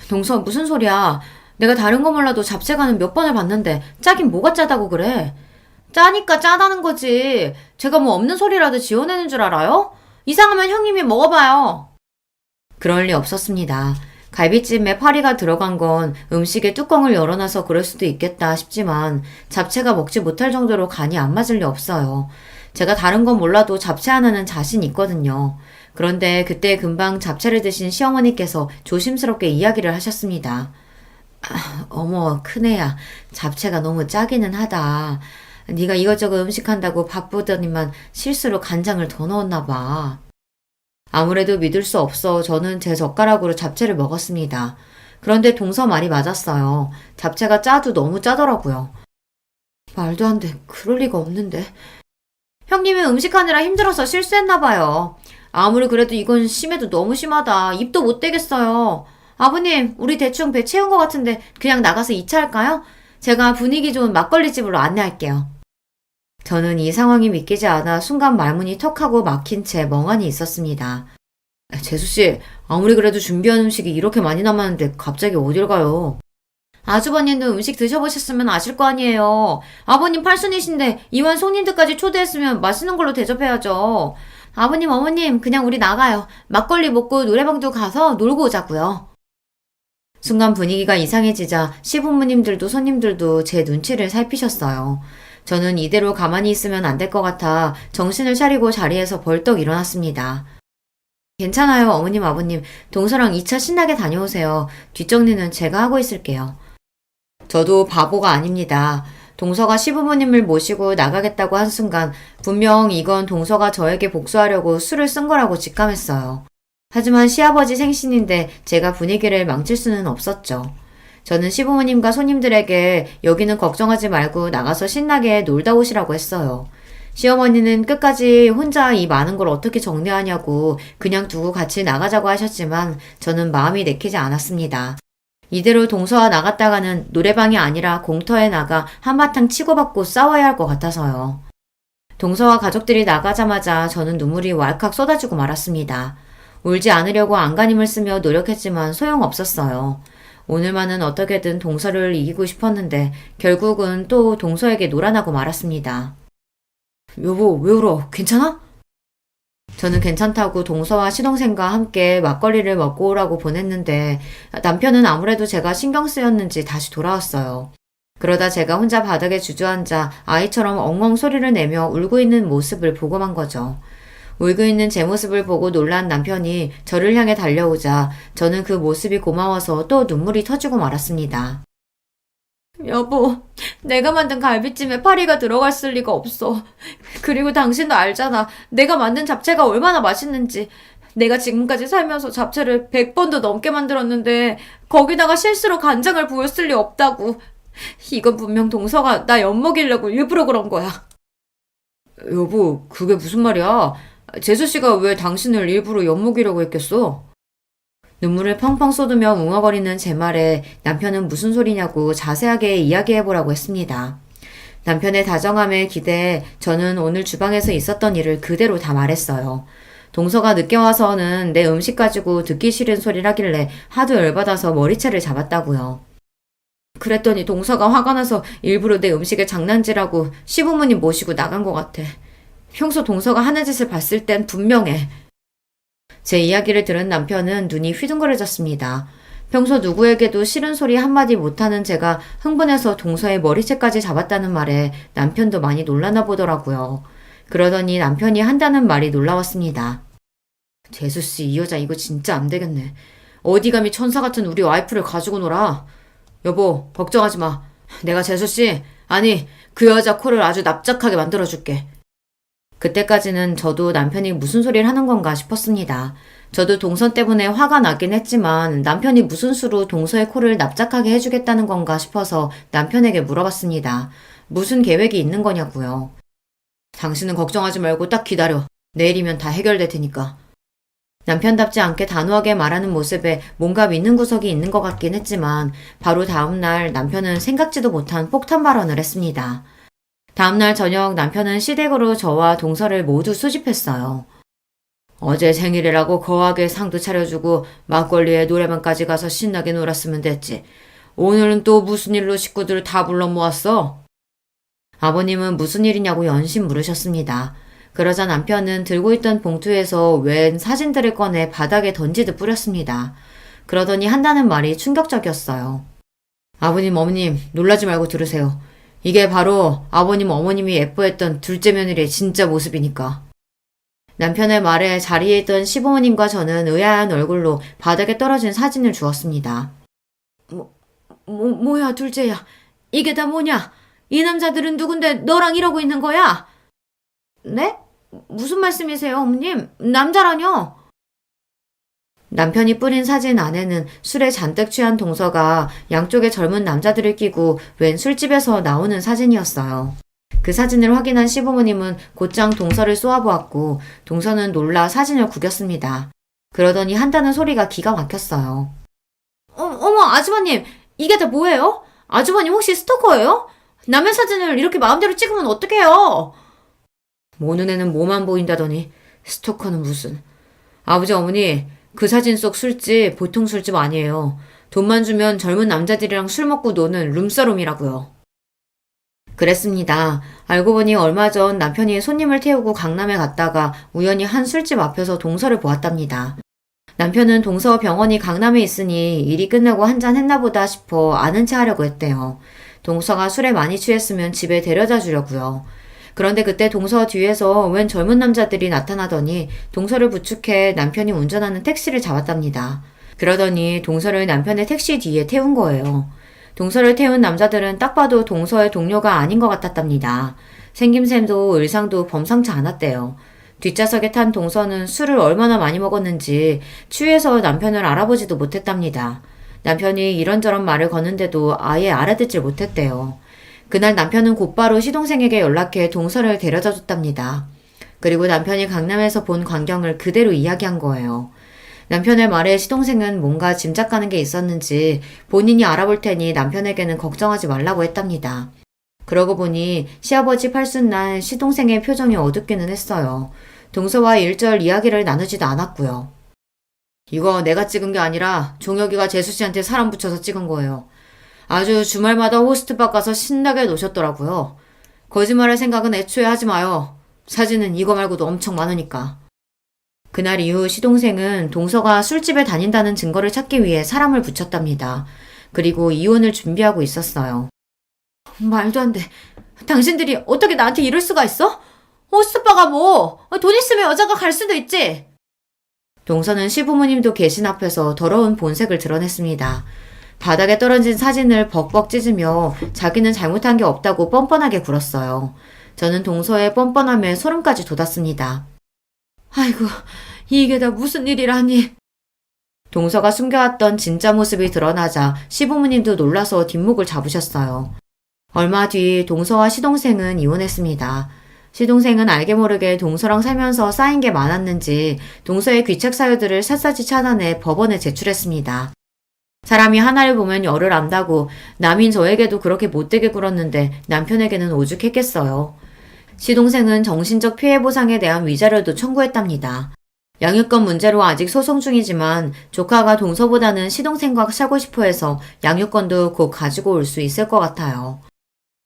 동서 무슨 소리야. 내가 다른 거 몰라도 잡채간은 몇 번을 봤는데 짜긴 뭐가 짜다고 그래. 짜니까 짜다는 거지. 제가 뭐 없는 소리라도 지어내는 줄 알아요? 이상하면 형님이 먹어봐요. 그럴 리 없었습니다. 갈비찜에 파리가 들어간 건 음식의 뚜껑을 열어놔서 그럴 수도 있겠다 싶지만 잡채가 먹지 못할 정도로 간이 안 맞을 리 없어요. 제가 다른 건 몰라도 잡채 하나는 자신 있거든요. 그런데 그때 금방 잡채를 드신 시어머니께서 조심스럽게 이야기를 하셨습니다. 어머, 큰애야. 잡채가 너무 짜기는 하다. 네가 이것저것 음식 한다고 바쁘더니만 실수로 간장을 더 넣었나 봐. 아무래도 믿을 수 없어 저는 제 젓가락으로 잡채를 먹었습니다. 그런데 동서 말이 맞았어요. 잡채가 짜도 너무 짜더라고요. 말도 안 돼. 그럴 리가 없는데. 형님이 음식하느라 힘들어서 실수했나봐요. 아무리 그래도 이건 심해도 너무 심하다. 입도 못 대겠어요. 아버님, 우리 대충 배 채운 것 같은데 그냥 나가서 2차 할까요? 제가 분위기 좋은 막걸리 집으로 안내할게요. 저는 이 상황이 믿기지 않아 순간 말문이 턱하고 막힌 채 멍하니 있었습니다. 재수씨, 아무리 그래도 준비한 음식이 이렇게 많이 남았는데 갑자기 어딜 가요? 아주버님도 음식 드셔보셨으면 아실 거 아니에요. 아버님 팔순이신데 이왕 손님들까지 초대했으면 맛있는 걸로 대접해야죠. 아버님, 어머님, 그냥 우리 나가요. 막걸리 먹고 노래방도 가서 놀고 오자고요. 순간 분위기가 이상해지자 시부모님들도 손님들도 제 눈치를 살피셨어요. 저는 이대로 가만히 있으면 안 될 것 같아 정신을 차리고 자리에서 벌떡 일어났습니다. 괜찮아요, 어머님, 아버님. 동서랑 2차 신나게 다녀오세요. 뒷정리는 제가 하고 있을게요. 저도 바보가 아닙니다. 동서가 시부모님을 모시고 나가겠다고 한 순간 분명 이건 동서가 저에게 복수하려고 술을 쓴 거라고 직감했어요. 하지만 시아버지 생신인데 제가 분위기를 망칠 수는 없었죠. 저는 시부모님과 손님들에게 여기는 걱정하지 말고 나가서 신나게 놀다 오시라고 했어요. 시어머니는 끝까지 혼자 이 많은 걸 어떻게 정리하냐고 그냥 두고 같이 나가자고 하셨지만 저는 마음이 내키지 않았습니다. 이대로 동서와 나갔다가는 노래방이 아니라 공터에 나가 한바탕 치고받고 싸워야 할 것 같아서요. 동서와 가족들이 나가자마자 저는 눈물이 왈칵 쏟아지고 말았습니다. 울지 않으려고 안간힘을 쓰며 노력했지만 소용없었어요. 오늘만은 어떻게든 동서를 이기고 싶었는데 결국은 또 동서에게 놀아나고 말았습니다. 여보, 왜 울어? 괜찮아? 저는 괜찮다고 동서와 시동생과 함께 막걸리를 먹고 오라고 보냈는데 남편은 아무래도 제가 신경 쓰였는지 다시 돌아왔어요. 그러다 제가 혼자 바닥에 주저앉아 아이처럼 엉엉 소리를 내며 울고 있는 모습을 보고만 거죠. 울고 있는 제 모습을 보고 놀란 남편이 저를 향해 달려오자 저는 그 모습이 고마워서 또 눈물이 터지고 말았습니다. 여보, 내가 만든 갈비찜에 파리가 들어갔을 리가 없어. 그리고 당신도 알잖아. 내가 만든 잡채가 얼마나 맛있는지. 내가 지금까지 살면서 잡채를 100번도 넘게 만들었는데 거기다가 실수로 간장을 부었을 리 없다고. 이건 분명 동서가 나 엿먹이려고 일부러 그런 거야. 여보, 그게 무슨 말이야? 재수씨가 왜 당신을 일부러 엿먹이려고 했겠어? 눈물을 펑펑 쏟으며 웅얼거리는 제 말에 남편은 무슨 소리냐고 자세하게 이야기해보라고 했습니다. 남편의 다정함에 기대해 저는 오늘 주방에서 있었던 일을 그대로 다 말했어요. 동서가 늦게 와서는 내 음식 가지고 듣기 싫은 소리를 하길래 하도 열받아서 머리채를 잡았다고요. 그랬더니 동서가 화가 나서 일부러 내 음식에 장난질하고 시부모님 모시고 나간 것 같아. 평소 동서가 하는 짓을 봤을 땐 분명해. 제 이야기를 들은 남편은 눈이 휘둥그레졌습니다. 평소 누구에게도 싫은 소리 한마디 못하는 제가 흥분해서 동서의 머리채까지 잡았다는 말에 남편도 많이 놀라나 보더라고요. 그러더니 남편이 한다는 말이 놀라웠습니다. 재수씨, 이 여자 이거 진짜 안 되겠네. 어디 감히 천사 같은 우리 와이프를 가지고 놀아. 여보, 걱정하지 마. 내가 재수씨, 아니 그 여자 코를 아주 납작하게 만들어줄게. 그때까지는 저도 남편이 무슨 소리를 하는 건가 싶었습니다. 저도 동서 때문에 화가 나긴 했지만 남편이 무슨 수로 동서의 코를 납작하게 해주겠다는 건가 싶어서 남편에게 물어봤습니다. 무슨 계획이 있는 거냐고요. 당신은 걱정하지 말고 딱 기다려. 내일이면 다 해결될 테니까. 남편답지 않게 단호하게 말하는 모습에 뭔가 믿는 구석이 있는 것 같긴 했지만 바로 다음날 남편은 생각지도 못한 폭탄 발언을 했습니다. 다음날 저녁 남편은 시댁으로 저와 동서를 모두 수집했어요. 어제 생일이라고 거하게 상도 차려주고 막걸리에 노래방까지 가서 신나게 놀았으면 됐지. 오늘은 또 무슨 일로 식구들을 다 불러 모았어? 아버님은 무슨 일이냐고 연신 물으셨습니다. 그러자 남편은 들고 있던 봉투에서 웬 사진들을 꺼내 바닥에 던지듯 뿌렸습니다. 그러더니 한다는 말이 충격적이었어요. 아버님, 어머님, 놀라지 말고 들으세요. 이게 바로 아버님, 어머님이 예뻐했던 둘째 며느리의 진짜 모습이니까. 남편의 말에 자리에 있던 시부모님과 저는 의아한 얼굴로 바닥에 떨어진 사진을 주었습니다. 뭐야, 둘째야. 이게 다 뭐냐? 이 남자들은 누군데 너랑 이러고 있는 거야? 네? 무슨 말씀이세요, 어머님? 남자라뇨? 남편이 뿌린 사진 안에는 술에 잔뜩 취한 동서가 양쪽에 젊은 남자들을 끼고 웬 술집에서 나오는 사진이었어요. 그 사진을 확인한 시부모님은 곧장 동서를 쏘아보았고 동서는 놀라 사진을 구겼습니다. 그러더니 한다는 소리가 기가 막혔어요. 어머, 아주버님, 이게 다 뭐예요? 아주버님 혹시 스토커예요? 남의 사진을 이렇게 마음대로 찍으면 어떡해요? 모 눈에는 뭐만 보인다더니 스토커는 무슨. 아버지, 어머니, 그 사진 속 술집 보통 술집 아니에요. 돈만 주면 젊은 남자들이랑 술 먹고 노는 룸사롱이라고요. 그랬습니다. 알고 보니 얼마 전 남편이 손님을 태우고 강남에 갔다가 우연히 한 술집 앞에서 동서를 보았답니다. 남편은 동서 병원이 강남에 있으니 일이 끝나고 한잔 했나 보다 싶어 아는 체 하려고 했대요. 동서가 술에 많이 취했으면 집에 데려다 주려고요. 그런데 그때 동서 뒤에서 웬 젊은 남자들이 나타나더니 동서를 부축해 남편이 운전하는 택시를 잡았답니다. 그러더니 동서를 남편의 택시 뒤에 태운 거예요. 동서를 태운 남자들은 딱 봐도 동서의 동료가 아닌 것 같았답니다. 생김새도 의상도 범상치 않았대요. 뒷좌석에 탄 동서는 술을 얼마나 많이 먹었는지 취해서 남편을 알아보지도 못했답니다. 남편이 이런저런 말을 거는데도 아예 알아듣질 못했대요. 그날 남편은 곧바로 시동생에게 연락해 동서를 데려다 줬답니다. 그리고 남편이 강남에서 본 광경을 그대로 이야기한 거예요. 남편의 말에 시동생은 뭔가 짐작가는 게 있었는지 본인이 알아볼 테니 남편에게는 걱정하지 말라고 했답니다. 그러고 보니 시아버지 팔순날 시동생의 표정이 어둡기는 했어요. 동서와 일절 이야기를 나누지도 않았고요. 이거 내가 찍은 게 아니라 종혁이가 재수씨한테 사람 붙여서 찍은 거예요. 아주 주말마다 호스트바 가서 신나게 노셨더라고요. 거짓말할 생각은 애초에 하지 마요. 사진은 이거 말고도 엄청 많으니까. 그날 이후 시동생은 동서가 술집에 다닌다는 증거를 찾기 위해 사람을 붙였답니다. 그리고 이혼을 준비하고 있었어요. 말도 안 돼. 당신들이 어떻게 나한테 이럴 수가 있어? 호스트바가 뭐, 돈 있으면 여자가 갈 수도 있지. 동서는 시부모님도 계신 앞에서 더러운 본색을 드러냈습니다. 바닥에 떨어진 사진을 벅벅 찢으며 자기는 잘못한 게 없다고 뻔뻔하게 굴었어요. 저는 동서의 뻔뻔함에 소름까지 돋았습니다. 아이고, 이게 다 무슨 일이라니. 동서가 숨겨왔던 진짜 모습이 드러나자 시부모님도 놀라서 뒷목을 잡으셨어요. 얼마 뒤 동서와 시동생은 이혼했습니다. 시동생은 알게 모르게 동서랑 살면서 쌓인 게 많았는지 동서의 귀책 사유들을 샅샅이 찾아내 법원에 제출했습니다. 사람이 하나를 보면 열을 안다고 남인 저에게도 그렇게 못되게 굴었는데 남편에게는 오죽했겠어요. 시동생은 정신적 피해 보상에 대한 위자료도 청구했답니다. 양육권 문제로 아직 소송 중이지만 조카가 동서보다는 시동생과 살고 싶어 해서 양육권도 곧 가지고 올 수 있을 것 같아요.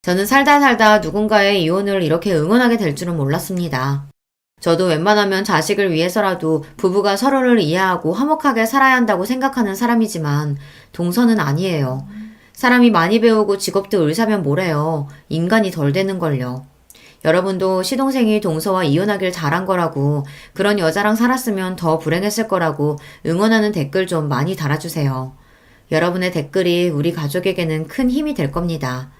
저는 살다 누군가의 이혼을 이렇게 응원하게 될 줄은 몰랐습니다. 저도 웬만하면 자식을 위해서라도 부부가 서로를 이해하고 화목하게 살아야 한다고 생각하는 사람이지만 동서는 아니에요. 사람이 많이 배우고 직업도 을사면 뭐래요. 인간이 덜 되는걸요. 여러분도 시동생이 동서와 이혼하길 잘한 거라고 그런 여자랑 살았으면 더 불행했을 거라고 응원하는 댓글 좀 많이 달아주세요. 여러분의 댓글이 우리 가족에게는 큰 힘이 될 겁니다.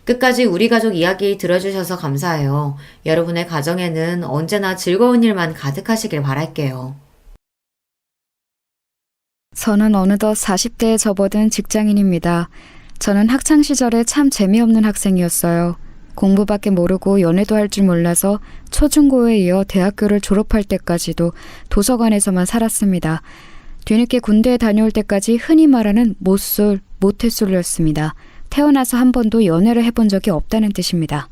끝까지 우리 가족 이야기 들어주셔서 감사해요. 여러분의 가정에는 언제나 즐거운 일만 가득하시길 바랄게요. 저는 어느덧 40대에 접어든 직장인입니다. 저는 학창시절에 참 재미없는 학생이었어요. 공부밖에 모르고 연애도 할 줄 몰라서 초중고에 이어 대학교를 졸업할 때까지도 도서관에서만 살았습니다. 뒤늦게 군대에 다녀올 때까지 흔히 말하는 못쏠, 모태솔이었습니다. 태어나서 한 번도 연애를 해본 적이 없다는 뜻입니다.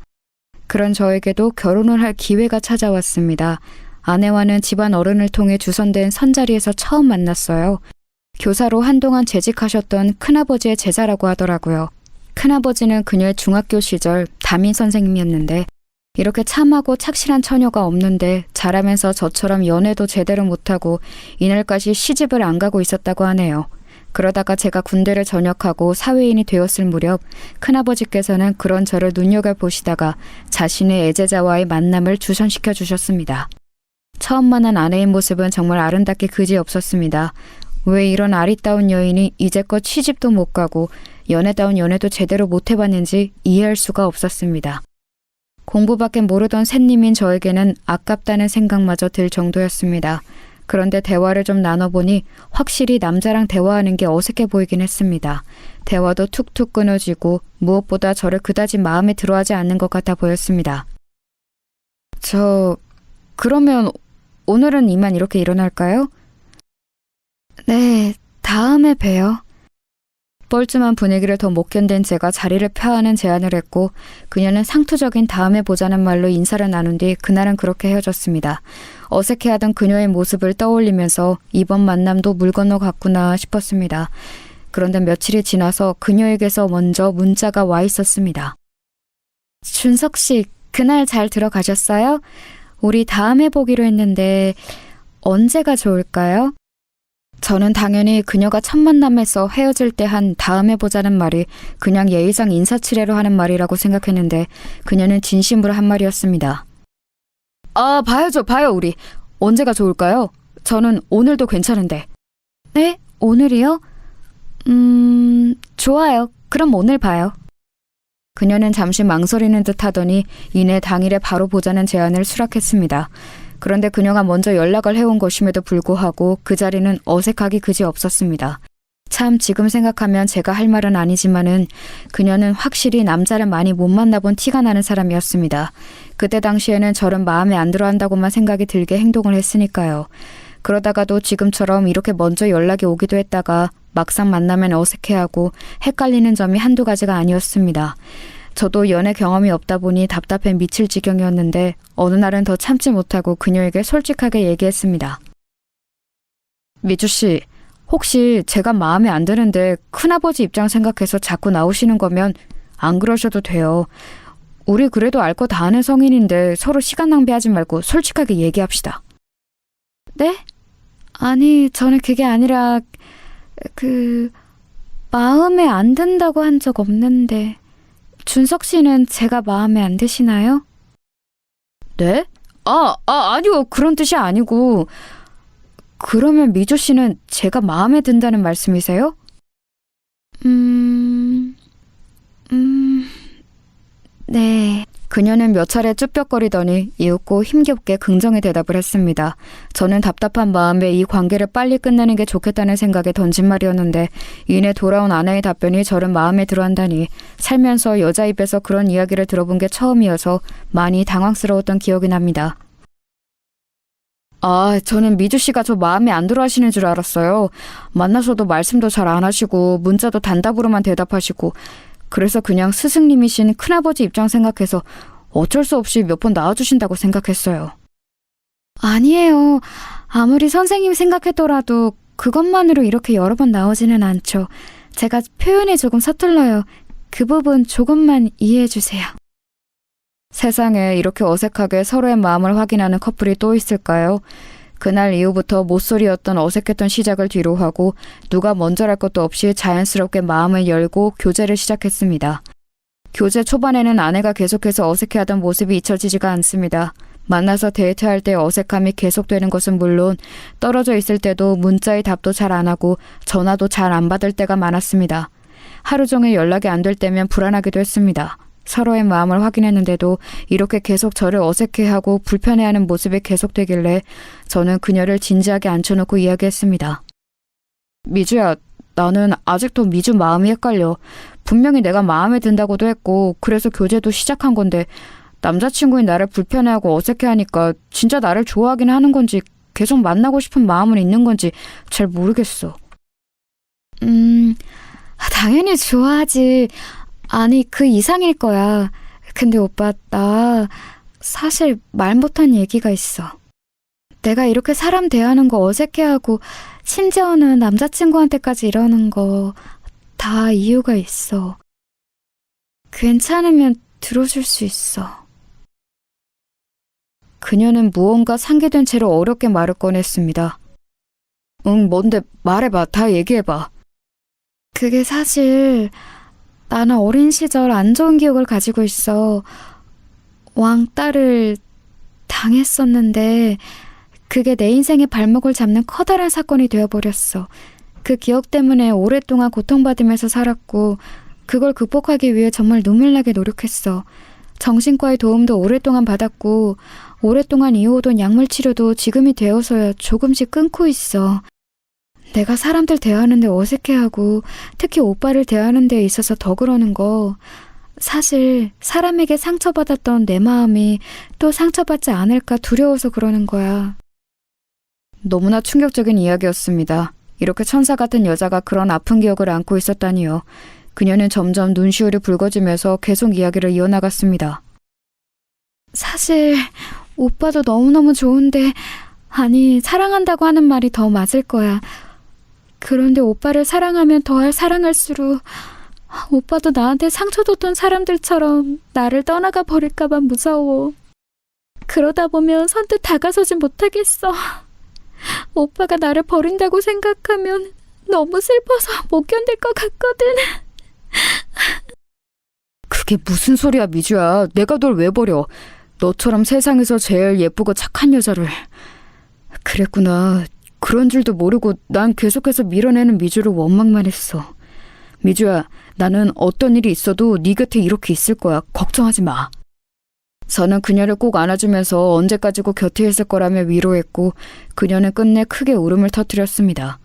그런 저에게도 결혼을 할 기회가 찾아왔습니다. 아내와는 집안 어른을 통해 주선된 선자리에서 처음 만났어요. 교사로 한동안 재직하셨던 큰아버지의 제자라고 하더라고요. 큰아버지는 그녀의 중학교 시절 담임 선생님이었는데 이렇게 참하고 착실한 처녀가 없는데 자라면서 저처럼 연애도 제대로 못하고 이날까지 시집을 안 가고 있었다고 하네요. 그러다가 제가 군대를 전역하고 사회인이 되었을 무렵 큰아버지께서는 그런 저를 눈여겨보시다가 자신의 애제자와의 만남을 주선시켜 주셨습니다. 처음 만난 아내의 모습은 정말 아름답게 그지없었습니다. 왜 이런 아리따운 여인이 이제껏 시집도 못 가고 연애다운 연애도 제대로 못 해봤는지 이해할 수가 없었습니다. 공부밖에 모르던 샌님인 저에게는 아깝다는 생각마저 들 정도였습니다. 그런데 대화를 좀 나눠보니 확실히 남자랑 대화하는 게 어색해 보이긴 했습니다. 대화도 툭툭 끊어지고 무엇보다 저를 그다지 마음에 들어하지 않는 것 같아 보였습니다. 그러면 오늘은 이만 이렇게 일어날까요? 네, 다음에 봬요. 뻘쭘한 분위기를 더 못 견딘 제가 자리를 펴하는 제안을 했고 그녀는 상투적인 다음에 보자는 말로 인사를 나눈 뒤 그날은 그렇게 헤어졌습니다. 어색해하던 그녀의 모습을 떠올리면서 이번 만남도 물 건너갔구나 싶었습니다. 그런데 며칠이 지나서 그녀에게서 먼저 문자가 와 있었습니다. 준석 씨, 그날 잘 들어가셨어요? 우리 다음에 보기로 했는데 언제가 좋을까요? 저는 당연히 그녀가 첫 만남에서 헤어질 때 한 다음에 보자는 말이 그냥 예의상 인사치레로 하는 말이라고 생각했는데 그녀는 진심으로 한 말이었습니다. 아, 봐요 우리. 언제가 좋을까요? 저는 오늘도 괜찮은데. 네? 오늘이요? 좋아요. 그럼 오늘 봐요. 그녀는 잠시 망설이는 듯 하더니 이내 당일에 바로 보자는 제안을 수락했습니다. 그런데 그녀가 먼저 연락을 해온 것임에도 불구하고 그 자리는 어색하기 그지없었습니다. 참 지금 생각하면 제가 할 말은 아니지만은 그녀는 확실히 남자를 많이 못 만나본 티가 나는 사람이었습니다. 그때 당시에는 저는 마음에 안 들어한다고만 생각이 들게 행동을 했으니까요. 그러다가도 지금처럼 이렇게 먼저 연락이 오기도 했다가 막상 만나면 어색해하고 헷갈리는 점이 한두 가지가 아니었습니다. 저도 연애 경험이 없다 보니 답답해 미칠 지경이었는데 어느 날은 더 참지 못하고 그녀에게 솔직하게 얘기했습니다. 미주씨, 혹시 제가 마음에 안 드는데 큰아버지 입장 생각해서 자꾸 나오시는 거면 안 그러셔도 돼요. 우리 그래도 알 거 다 아는 성인인데 서로 시간 낭비하지 말고 솔직하게 얘기합시다. 네? 아니, 저는 그게 아니라 마음에 안 든다고 한 적 없는데 준석 씨는 제가 마음에 안 드시나요? 네? 아니요. 그런 뜻이 아니고. 그러면 미조 씨는 제가 마음에 든다는 말씀이세요? 네. 그녀는 몇 차례 쭈뼛거리더니 이윽고 힘겹게 긍정의 대답을 했습니다. 저는 답답한 마음에 이 관계를 빨리 끝내는 게 좋겠다는 생각에 던진 말이었는데 이내 돌아온 아내의 답변이 저를 마음에 들어한다니 살면서 여자 입에서 그런 이야기를 들어본 게 처음이어서 많이 당황스러웠던 기억이 납니다. 저는 미주 씨가 저 마음에 안 들어 하시는 줄 알았어요. 만나서도 말씀도 잘 안 하시고 문자도 단답으로만 대답하시고 그래서 그냥 스승님이신 큰아버지 입장 생각해서 어쩔 수 없이 몇 번 나와주신다고 생각했어요. 아니에요. 아무리 선생님 생각했더라도 그것만으로 이렇게 여러 번 나오지는 않죠. 제가 표현이 조금 서툴러요. 그 부분 조금만 이해해 주세요. 세상에 이렇게 어색하게 서로의 마음을 확인하는 커플이 또 있을까요? 그날 이후부터 못소리였던 어색했던 시작을 뒤로 하고 누가 먼저랄 것도 없이 자연스럽게 마음을 열고 교제를 시작했습니다. 교제 초반에는 아내가 계속해서 어색해하던 모습이 잊혀지지가 않습니다. 만나서 데이트할 때 어색함이 계속되는 것은 물론 떨어져 있을 때도 문자의 답도 잘 안 하고 전화도 잘 안 받을 때가 많았습니다. 하루 종일 연락이 안 될 때면 불안하기도 했습니다. 서로의 마음을 확인했는데도 이렇게 계속 저를 어색해하고 불편해하는 모습이 계속되길래 저는 그녀를 진지하게 앉혀놓고 이야기했습니다. 미주야, 나는 아직도 미주 마음이 헷갈려. 분명히 내가 마음에 든다고도 했고 그래서 교제도 시작한 건데 남자친구인 나를 불편해하고 어색해하니까 진짜 나를 좋아하긴 하는 건지 계속 만나고 싶은 마음은 있는 건지 잘 모르겠어. 당연히 좋아하지. 아니, 그 이상일 거야. 근데 오빠, 나 사실 말 못한 얘기가 있어. 내가 이렇게 사람 대하는 거 어색해하고 심지어는 남자친구한테까지 이러는 거 다 이유가 있어. 괜찮으면 들어줄 수 있어. 그녀는 무언가 상기된 채로 어렵게 말을 꺼냈습니다. 응, 뭔데? 말해봐. 다 얘기해봐. 그게 사실 나는 어린 시절 안 좋은 기억을 가지고 있어. 왕따를 당했었는데 그게 내 인생의 발목을 잡는 커다란 사건이 되어버렸어. 그 기억 때문에 오랫동안 고통받으면서 살았고 그걸 극복하기 위해 정말 눈물나게 노력했어. 정신과의 도움도 오랫동안 받았고 오랫동안 이어오던 약물 치료도 지금이 되어서야 조금씩 끊고 있어. 내가 사람들 대하는데 어색해하고 특히 오빠를 대하는 데 있어서 더 그러는 거. 사실 사람에게 상처받았던 내 마음이 또 상처받지 않을까 두려워서 그러는 거야. 너무나 충격적인 이야기였습니다. 이렇게 천사 같은 여자가 그런 아픈 기억을 안고 있었다니요. 그녀는 점점 눈시울이 붉어지면서 계속 이야기를 이어나갔습니다. 사실 오빠도 너무너무 좋은데, 아니 사랑한다고 하는 말이 더 맞을 거야. 그런데 오빠를 사랑하면 더할 사랑할수록 오빠도 나한테 상처 줬던 사람들처럼 나를 떠나가 버릴까봐 무서워. 그러다 보면 선뜻 다가서지 못하겠어. 오빠가 나를 버린다고 생각하면 너무 슬퍼서 못 견딜 것 같거든. 그게 무슨 소리야, 미주야. 내가 널 왜 버려. 너처럼 세상에서 제일 예쁘고 착한 여자를. 그랬구나. 그런 줄도 모르고 난 계속해서 밀어내는 미주를 원망만 했어. 미주야, 나는 어떤 일이 있어도 네 곁에 이렇게 있을 거야. 걱정하지 마. 저는 그녀를 꼭 안아주면서 언제까지고 곁에 있을 거라며 위로했고 그녀는 끝내 크게 울음을 터뜨렸습니다.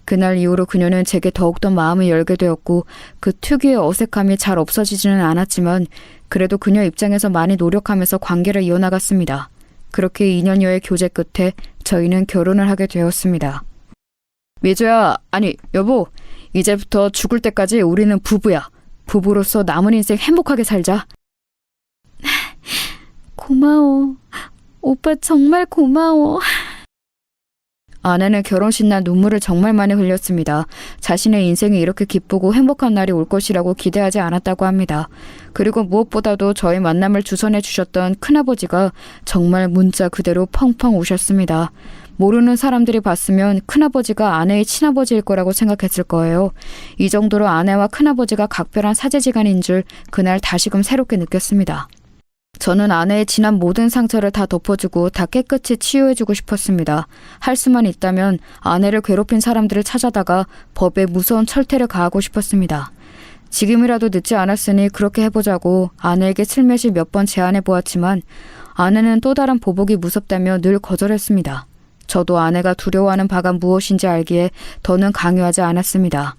그날 이후로 그녀는 제게 더욱더 마음을 열게 되었고 그 특유의 어색함이 잘 없어지지는 않았지만 그래도 그녀 입장에서 많이 노력하면서 관계를 이어나갔습니다. 그렇게 2년여의 교제 끝에 저희는 결혼을 하게 되었습니다. 미주야, 아니 여보, 이제부터 죽을 때까지 우리는 부부야. 부부로서 남은 인생 행복하게 살자. 고마워. 오빠 정말 고마워. 아내는 결혼식 날 눈물을 정말 많이 흘렸습니다. 자신의 인생이 이렇게 기쁘고 행복한 날이 올 것이라고 기대하지 않았다고 합니다. 그리고 무엇보다도 저희 만남을 주선해 주셨던 큰아버지가 정말 문자 그대로 펑펑 우셨습니다. 모르는 사람들이 봤으면 큰아버지가 아내의 친아버지일 거라고 생각했을 거예요. 이 정도로 아내와 큰아버지가 각별한 사제지간인 줄 그날 다시금 새롭게 느꼈습니다. 저는 아내의 지난 모든 상처를 다 덮어주고 다 깨끗이 치유해주고 싶었습니다. 할 수만 있다면 아내를 괴롭힌 사람들을 찾아다가 법에 무서운 철퇴를 가하고 싶었습니다. 지금이라도 늦지 않았으니 그렇게 해보자고 아내에게 슬며시 몇 번 제안해보았지만 아내는 또 다른 보복이 무섭다며 늘 거절했습니다. 저도 아내가 두려워하는 바가 무엇인지 알기에 더는 강요하지 않았습니다.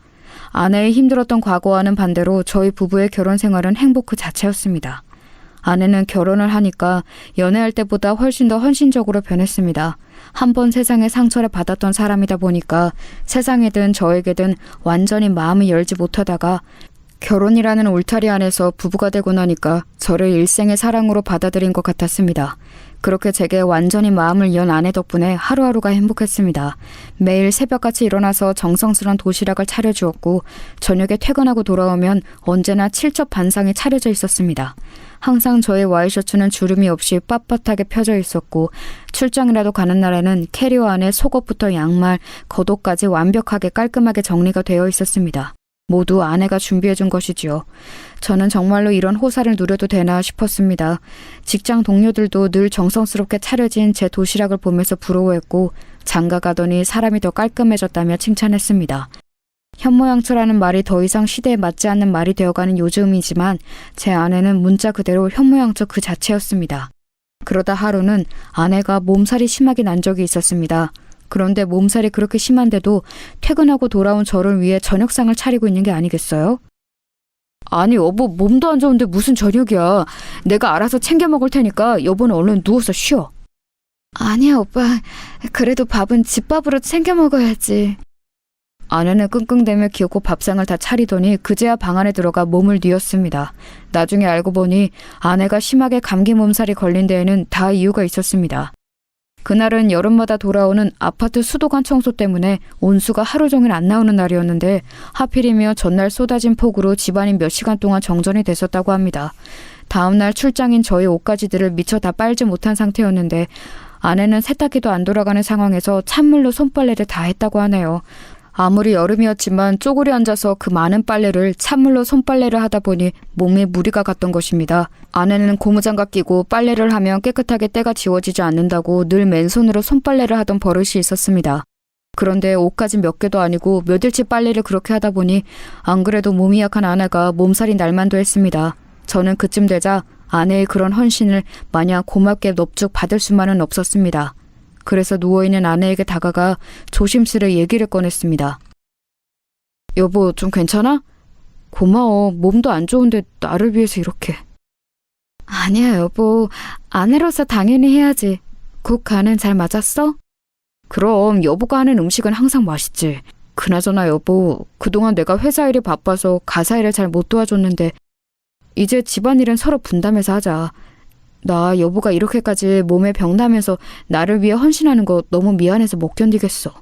아내의 힘들었던 과거와는 반대로 저희 부부의 결혼 생활은 행복 그 자체였습니다. 아내는 결혼을 하니까 연애할 때보다 훨씬 더 헌신적으로 변했습니다. 한 번 세상에 상처를 받았던 사람이다 보니까 세상에든 저에게든 완전히 마음을 열지 못하다가 결혼이라는 울타리 안에서 부부가 되고 나니까 저를 일생의 사랑으로 받아들인 것 같았습니다. 그렇게 제게 완전히 마음을 연 아내 덕분에 하루하루가 행복했습니다. 매일 새벽같이 일어나서 정성스런 도시락을 차려주었고 저녁에 퇴근하고 돌아오면 언제나 칠첩반상이 차려져 있었습니다. 항상 저의 와이셔츠는 주름이 없이 빳빳하게 펴져 있었고 출장이라도 가는 날에는 캐리어 안에 속옷부터 양말, 겉옷까지 완벽하게 깔끔하게 정리가 되어 있었습니다. 모두 아내가 준비해준 것이지요. 저는 정말로 이런 호사를 누려도 되나 싶었습니다. 직장 동료들도 늘 정성스럽게 차려진 제 도시락을 보면서 부러워했고 장가 가더니 사람이 더 깔끔해졌다며 칭찬했습니다. 현모양처라는 말이 더 이상 시대에 맞지 않는 말이 되어가는 요즘이지만 제 아내는 문자 그대로 현모양처 그 자체였습니다. 그러다 하루는 아내가 몸살이 심하게 난 적이 있었습니다. 그런데 몸살이 그렇게 심한데도 퇴근하고 돌아온 저를 위해 저녁상을 차리고 있는 게 아니겠어요? 아니 여보, 몸도 안 좋은데 무슨 저녁이야. 내가 알아서 챙겨 먹을 테니까 여보는 얼른 누워서 쉬어. 아니야 오빠, 그래도 밥은 집밥으로 챙겨 먹어야지. 아내는 끙끙대며 기어코 밥상을 다 차리더니 그제야 방 안에 들어가 몸을 뉘었습니다. 나중에 알고 보니 아내가 심하게 감기 몸살이 걸린 데에는 다 이유가 있었습니다. 그날은 여름마다 돌아오는 아파트 수도관 청소 때문에 온수가 하루 종일 안 나오는 날이었는데 하필이며 전날 쏟아진 폭우로 집안이 몇 시간 동안 정전이 됐었다고 합니다. 다음날 출장인 저희 옷가지들을 미처 다 빨지 못한 상태였는데 아내는 세탁기도 안 돌아가는 상황에서 찬물로 손빨래를 다 했다고 하네요. 아무리 여름이었지만 쪼그려 앉아서 그 많은 빨래를 찬물로 손빨래를 하다 보니 몸에 무리가 갔던 것입니다. 아내는 고무장갑 끼고 빨래를 하면 깨끗하게 때가 지워지지 않는다고 늘 맨손으로 손빨래를 하던 버릇이 있었습니다. 그런데 옷까지 몇 개도 아니고 몇 일치 빨래를 그렇게 하다 보니 안 그래도 몸이 약한 아내가 몸살이 날만도 했습니다. 저는 그쯤 되자 아내의 그런 헌신을 마냥 고맙게 넙죽 받을 수만은 없었습니다. 그래서 누워있는 아내에게 다가가 조심스레 얘기를 꺼냈습니다. 여보, 좀 괜찮아? 고마워. 몸도 안 좋은데 나를 위해서 이렇게. 아니야, 여보. 아내로서 당연히 해야지. 국 간은 잘 맞았어? 그럼 여보가 하는 음식은 항상 맛있지. 그나저나 여보, 그동안 내가 회사 일이 바빠서 가사 일을 잘 못 도와줬는데 이제 집안일은 서로 분담해서 하자. 나 여보가 이렇게까지 몸에 병나면서 나를 위해 헌신하는 거 너무 미안해서 못 견디겠어.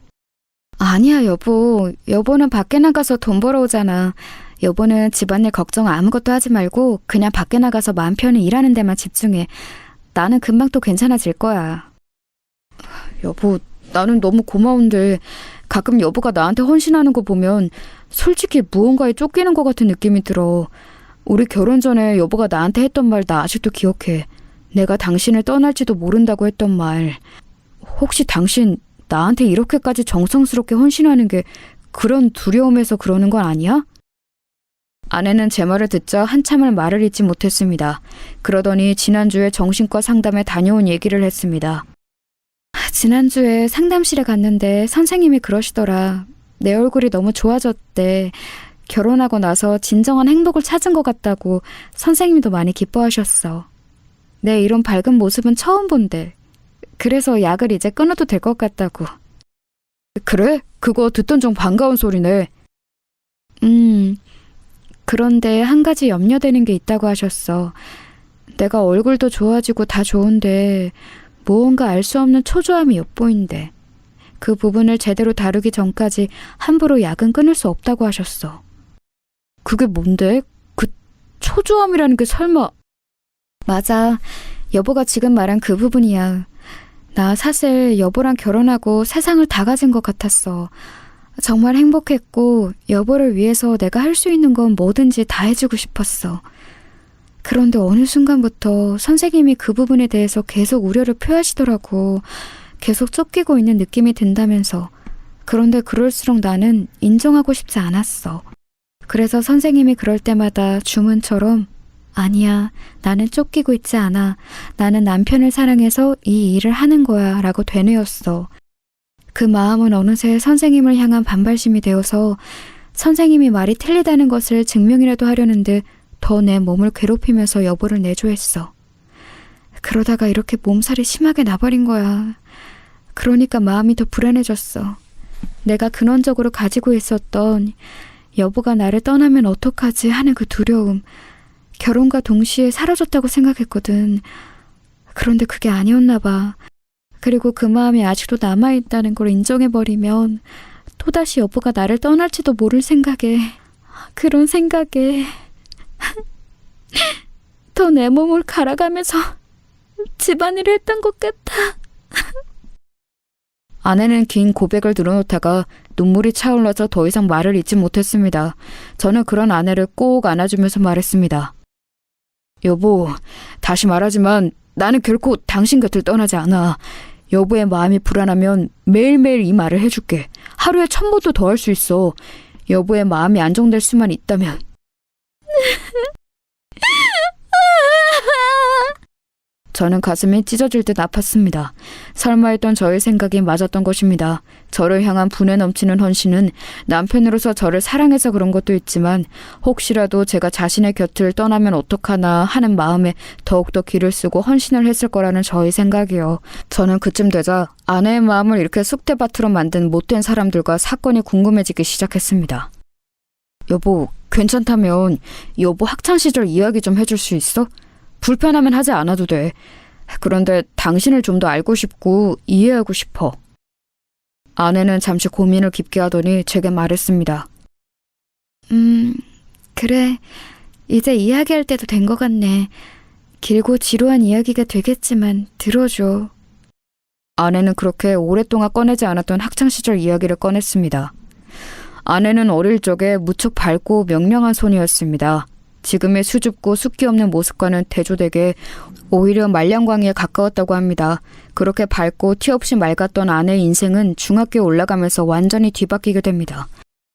아니야, 여보. 여보는 밖에 나가서 돈 벌어오잖아. 여보는 집안일 걱정 아무것도 하지 말고 그냥 밖에 나가서 마음 편히 일하는 데만 집중해. 나는 금방 또 괜찮아질 거야. 여보, 나는 너무 고마운데 가끔 여보가 나한테 헌신하는 거 보면 솔직히 무언가에 쫓기는 것 같은 느낌이 들어. 우리 결혼 전에 여보가 나한테 했던 말 나 아직도 기억해. 내가 당신을 떠날지도 모른다고 했던 말. 혹시 당신 나한테 이렇게까지 정성스럽게 헌신하는 게 그런 두려움에서 그러는 건 아니야? 아내는 제 말을 듣자 한참을 말을 잇지 못했습니다. 그러더니 지난주에 정신과 상담에 다녀온 얘기를 했습니다. 지난주에 상담실에 갔는데 선생님이 그러시더라. 내 얼굴이 너무 좋아졌대. 결혼하고 나서 진정한 행복을 찾은 것 같다고 선생님도 많이 기뻐하셨어. 내 이런 밝은 모습은 처음 본대. 그래서 약을 이제 끊어도 될 것 같다고. 그래? 그거 듣던 중 반가운 소리네. 그런데 한 가지 염려되는 게 있다고 하셨어. 내가 얼굴도 좋아지고 다 좋은데 무언가 알 수 없는 초조함이 엿보인대. 그 부분을 제대로 다루기 전까지 함부로 약은 끊을 수 없다고 하셨어. 그게 뭔데? 그 초조함이라는 게 설마... 맞아. 여보가 지금 말한 그 부분이야. 나 사실 여보랑 결혼하고 세상을 다 가진 것 같았어. 정말 행복했고 여보를 위해서 내가 할 수 있는 건 뭐든지 다 해주고 싶었어. 그런데 어느 순간부터 선생님이 그 부분에 대해서 계속 우려를 표하시더라고. 계속 쫓기고 있는 느낌이 든다면서. 그런데 그럴수록 나는 인정하고 싶지 않았어. 그래서 선생님이 그럴 때마다 주문처럼 아니야, 나는 쫓기고 있지 않아. 나는 남편을 사랑해서 이 일을 하는 거야 라고 되뇌었어. 그 마음은 어느새 선생님을 향한 반발심이 되어서 선생님이 말이 틀리다는 것을 증명이라도 하려는 듯 더 내 몸을 괴롭히면서 여보를 내조했어. 그러다가 이렇게 몸살이 심하게 나버린 거야. 그러니까 마음이 더 불안해졌어. 내가 근원적으로 가지고 있었던 여보가 나를 떠나면 어떡하지 하는 그 두려움. 결혼과 동시에 사라졌다고 생각했거든. 그런데 그게 아니었나 봐. 그리고 그 마음이 아직도 남아있다는 걸 인정해버리면 또다시 여보가 나를 떠날지도 모를 생각에, 그런 생각에 더 내 몸을 갈아가면서 집안일을 했던 것 같아. 아내는 긴 고백을 늘어놓다가 눈물이 차올라서 더 이상 말을 잇지 못했습니다. 저는 그런 아내를 꼭 안아주면서 말했습니다. 여보, 다시 말하지만 나는 결코 당신 곁을 떠나지 않아. 여보의 마음이 불안하면 매일매일 이 말을 해줄게. 하루에 1000번도 더 할 수 있어. 여보의 마음이 안정될 수만 있다면. 저는 가슴이 찢어질 듯 아팠습니다. 설마 했던 저의 생각이 맞았던 것입니다. 저를 향한 분에 넘치는 헌신은 남편으로서 저를 사랑해서 그런 것도 있지만 혹시라도 제가 자신의 곁을 떠나면 어떡하나 하는 마음에 더욱더 기를 쓰고 헌신을 했을 거라는 저의 생각이요. 저는 그쯤 되자 아내의 마음을 이렇게 쑥대밭으로 만든 못된 사람들과 사건이 궁금해지기 시작했습니다. 여보, 괜찮다면 여보 학창시절 이야기 좀 해줄 수 있어? 불편하면 하지 않아도 돼. 그런데 당신을 좀 더 알고 싶고 이해하고 싶어. 아내는 잠시 고민을 깊게 하더니 제게 말했습니다. 그래. 이제 이야기할 때도 된 것 같네. 길고 지루한 이야기가 되겠지만 들어줘. 아내는 그렇게 오랫동안 꺼내지 않았던 학창시절 이야기를 꺼냈습니다. 아내는 어릴 적에 무척 밝고 명랑한 소녀였습니다. 지금의 수줍고 숫기 없는 모습과는 대조되게 오히려 말량광이에 가까웠다고 합니다. 그렇게 밝고 티 없이 맑았던 아내의 인생은 중학교에 올라가면서 완전히 뒤바뀌게 됩니다.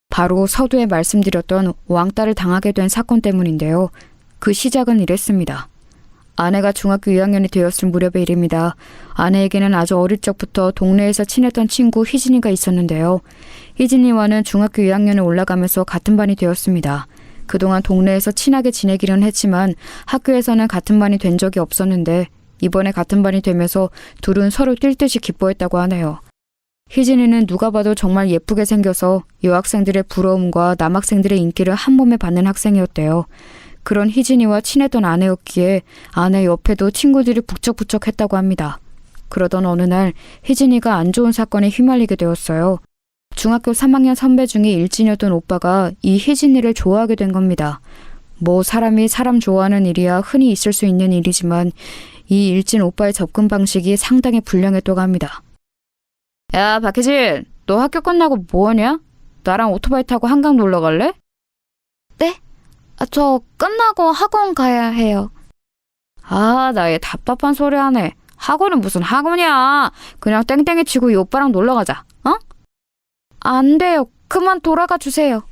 바로 서두에 말씀드렸던 왕따를 당하게 된 사건 때문인데요. 그 시작은 이랬습니다. 아내가 중학교 2학년이 되었을 무렵의 일입니다. 아내에게는 아주 어릴 적부터 동네에서 친했던 친구 희진이가 있었는데요. 희진이와는 중학교 2학년에 올라가면서 같은 반이 되었습니다. 그동안 동네에서 친하게 지내기는 했지만 학교에서는 같은 반이 된 적이 없었는데 이번에 같은 반이 되면서 둘은 서로 뛸 듯이 기뻐했다고 하네요. 희진이는 누가 봐도 정말 예쁘게 생겨서 여학생들의 부러움과 남학생들의 인기를 한 몸에 받는 학생이었대요. 그런 희진이와 친했던 아내였기에 아내 옆에도 친구들이 북적북적했다고 합니다. 그러던 어느 날 희진이가 안 좋은 사건에 휘말리게 되었어요. 중학교 3학년 선배 중에 일진이었던 오빠가 이 희진이를 좋아하게 된 겁니다. 뭐 사람이 사람 좋아하는 일이야 흔히 있을 수 있는 일이지만 이 일진 오빠의 접근 방식이 상당히 불량했다고 합니다. 야, 박혜진, 너 학교 끝나고 뭐하냐? 나랑 오토바이 타고 한강 놀러 갈래? 네? 저 끝나고 학원 가야 해요. 아, 나 얘 답답한 소리 하네. 학원은 무슨 학원이야. 그냥 땡땡이 치고 이 오빠랑 놀러 가자. 어? 안 돼요. 그만 돌아가 주세요.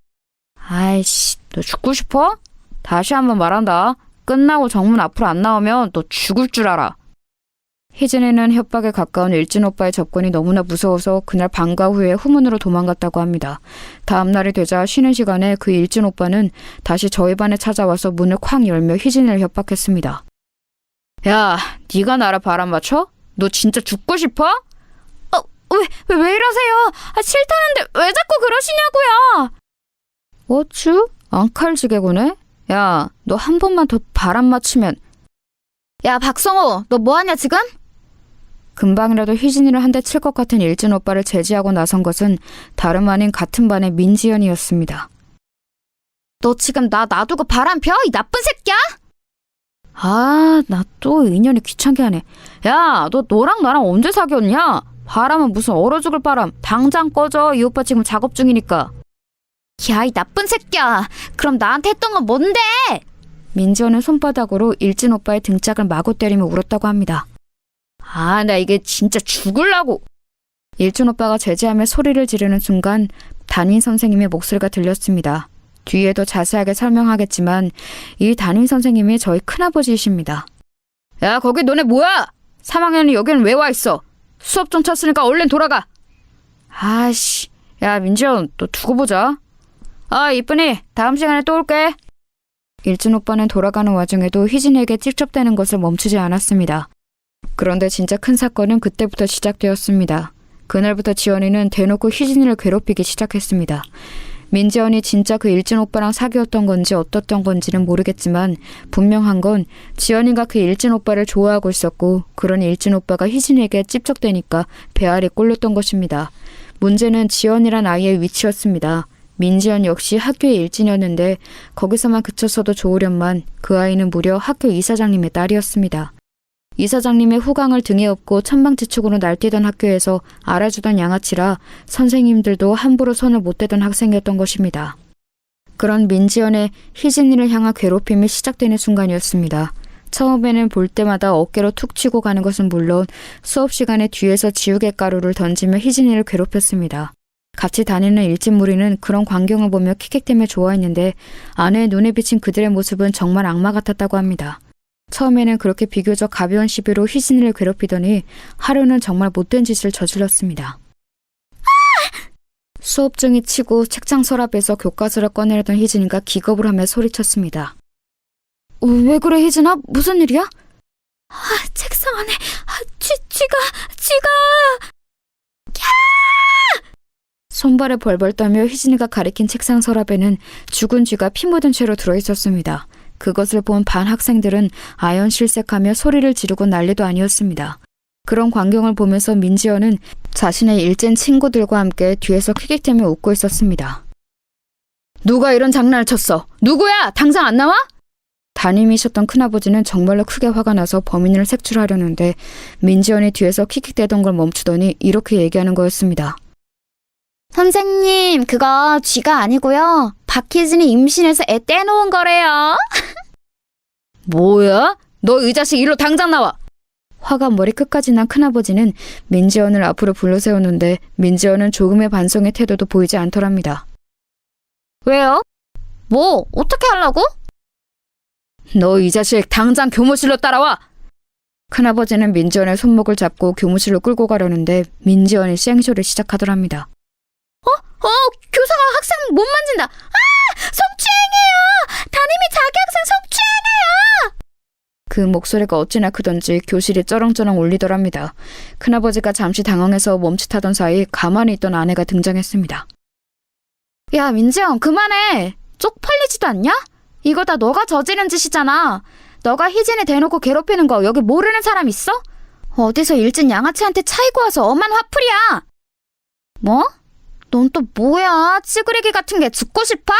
아이씨, 너 죽고 싶어? 다시 한번 말한다. 끝나고 정문 앞으로 안 나오면 너 죽을 줄 알아. 희진이는 협박에 가까운 일진 오빠의 접근이 너무나 무서워서 그날 방과 후에 후문으로 도망갔다고 합니다. 다음 날이 되자 쉬는 시간에 그 일진 오빠는 다시 저희 반에 찾아와서 문을 쾅 열며 희진이를 협박했습니다. 야, 네가 나를 바람 맞춰? 너 진짜 죽고 싶어? 왜 이러세요? 싫다는데 왜 자꾸 그러시냐고요? 어쭈? 앙칼지게구네? 야, 너 한 번만 더 바람 맞추면. 야, 박성호, 너 뭐하냐 지금? 금방이라도 희진이를 한 대 칠 것 같은 일진 오빠를 제지하고 나선 것은 다름 아닌 같은 반의 민지연이었습니다. 너 지금 나 놔두고 바람 펴? 이 나쁜 새끼야? 아, 나 또 인연이 귀찮게 하네. 야, 너 너랑 나랑 언제 사귀었냐? 바람은 무슨 얼어 죽을 바람. 당장 꺼져. 이 오빠 지금 작업 중이니까. 야, 이 나쁜 새끼야. 그럼 나한테 했던 건 뭔데? 민지연은 손바닥으로 일진 오빠의 등짝을 마구 때리며 울었다고 합니다. 아, 나 이게 진짜 죽을라고. 일진 오빠가 제지하며 소리를 지르는 순간 담임 선생님의 목소리가 들렸습니다. 뒤에도 자세하게 설명하겠지만 이 담임 선생님이 저희 큰아버지이십니다. 야, 거기 너네 뭐야? 3학년이 여기는 왜 와 있어? 수업 좀 쳤으니까 얼른 돌아가. 아씨, 야 민지연, 또 두고 보자. 아, 이쁜이, 다음 시간에 또 올게. 일진 오빠는 돌아가는 와중에도 희진에게 찝쩍대는 것을 멈추지 않았습니다. 그런데 진짜 큰 사건은 그때부터 시작되었습니다. 그날부터 지연이는 대놓고 희진이를 괴롭히기 시작했습니다. 민지연이 진짜 그 일진 오빠랑 사귀었던 건지 어떻던 건지는 모르겠지만 분명한 건 지연이가 그 일진 오빠를 좋아하고 있었고 그런 일진 오빠가 희진에게 찝쩍대니까 배알이 꼴렸던 것입니다. 문제는 지연이란 아이의 위치였습니다. 민지연 역시 학교의 일진이었는데 거기서만 그쳤어도 좋으련만 그 아이는 무려 학교 이사장님의 딸이었습니다. 이사장님의 후광을 등에 업고 천방지축으로 날뛰던 학교에서 알아주던 양아치라 선생님들도 함부로 손을 못 대던 학생이었던 것입니다. 그런 민지연의 희진이를 향한 괴롭힘이 시작되는 순간이었습니다. 처음에는 볼 때마다 어깨로 툭 치고 가는 것은 물론 수업 시간에 뒤에서 지우개 가루를 던지며 희진이를 괴롭혔습니다. 같이 다니는 일진 무리는 그런 광경을 보며 킥킥대며 좋아했는데 아내의 눈에 비친 그들의 모습은 정말 악마 같았다고 합니다. 처음에는 그렇게 비교적 가벼운 시비로 희진이를 괴롭히더니 하루는 정말 못된 짓을 저질렀습니다. 수업 중에 치고 책장 서랍에서 교과서를 꺼내려던 희진이가 기겁을 하며 소리쳤습니다. 왜 그래 희진아? 무슨 일이야? 책상 안에 쥐가! 손발에 벌벌 떨며 희진이가 가리킨 책상 서랍에는 죽은 쥐가 피 묻은 채로 들어있었습니다. 그것을 본 반 학생들은 아연실색하며 소리를 지르고 난리도 아니었습니다. 그런 광경을 보면서 민지연은 자신의 일진 친구들과 함께 뒤에서 킥킥대며 웃고 있었습니다. 누가 이런 장난을 쳤어? 누구야? 당장 안 나와? 담임이셨던 큰아버지는 정말로 크게 화가 나서 범인을 색출하려는데 민지연이 뒤에서 킥킥대던 걸 멈추더니 이렇게 얘기하는 거였습니다. 선생님, 그거 쥐가 아니고요. 박희진이 임신해서 애 떼놓은 거래요. 뭐야? 너 이 자식 일로 당장 나와! 화가 머리끝까지 난 큰아버지는 민지연을 앞으로 불러세웠는데 민지연은 조금의 반성의 태도도 보이지 않더랍니다. 왜요? 뭐, 어떻게 하려고? 너 이 자식 당장 교무실로 따라와! 큰아버지는 민지연의 손목을 잡고 교무실로 끌고 가려는데 민지연이 쌩쇼를 시작하더랍니다. 교사가 학생 못 만진다. 성추행이에요. 담임이 자기 학생 성추행해요. 그 목소리가 어찌나 크던지 교실이 쩌렁쩌렁 울리더랍니다. 큰아버지가 잠시 당황해서 멈칫하던 사이 가만히 있던 아내가 등장했습니다. 야, 민지영, 그만해. 쪽팔리지도 않냐? 이거 다 너가 저지른 짓이잖아. 너가 희진이 대놓고 괴롭히는 거 여기 모르는 사람 있어? 어디서 일진 양아치한테 차이고 와서 엄한 화풀이야. 뭐? 넌 또 뭐야? 찌그레기 같은 게 죽고 싶어?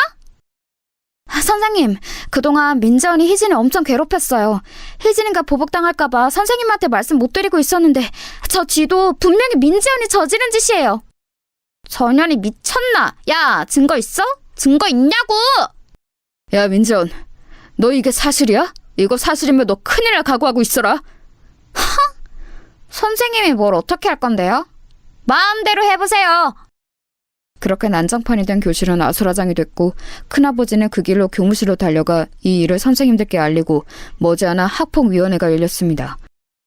선생님, 그동안 민지연이 희진을 엄청 괴롭혔어요. 희진이가 보복당할까봐 선생님한테 말씀 못 드리고 있었는데 저 쥐도 분명히 민지연이 저지른 짓이에요. 전현이 미쳤나? 야, 증거 있어? 증거 있냐고! 야 민지연, 너 이게 사실이야? 이거 사실이면 너 큰일 날 각오하고 있어라. 선생님이 뭘 어떻게 할 건데요? 마음대로 해보세요. 그렇게 난장판이 된 교실은 아수라장이 됐고 큰아버지는 그 길로 교무실로 달려가 이 일을 선생님들께 알리고 머지않아 학폭위원회가 열렸습니다.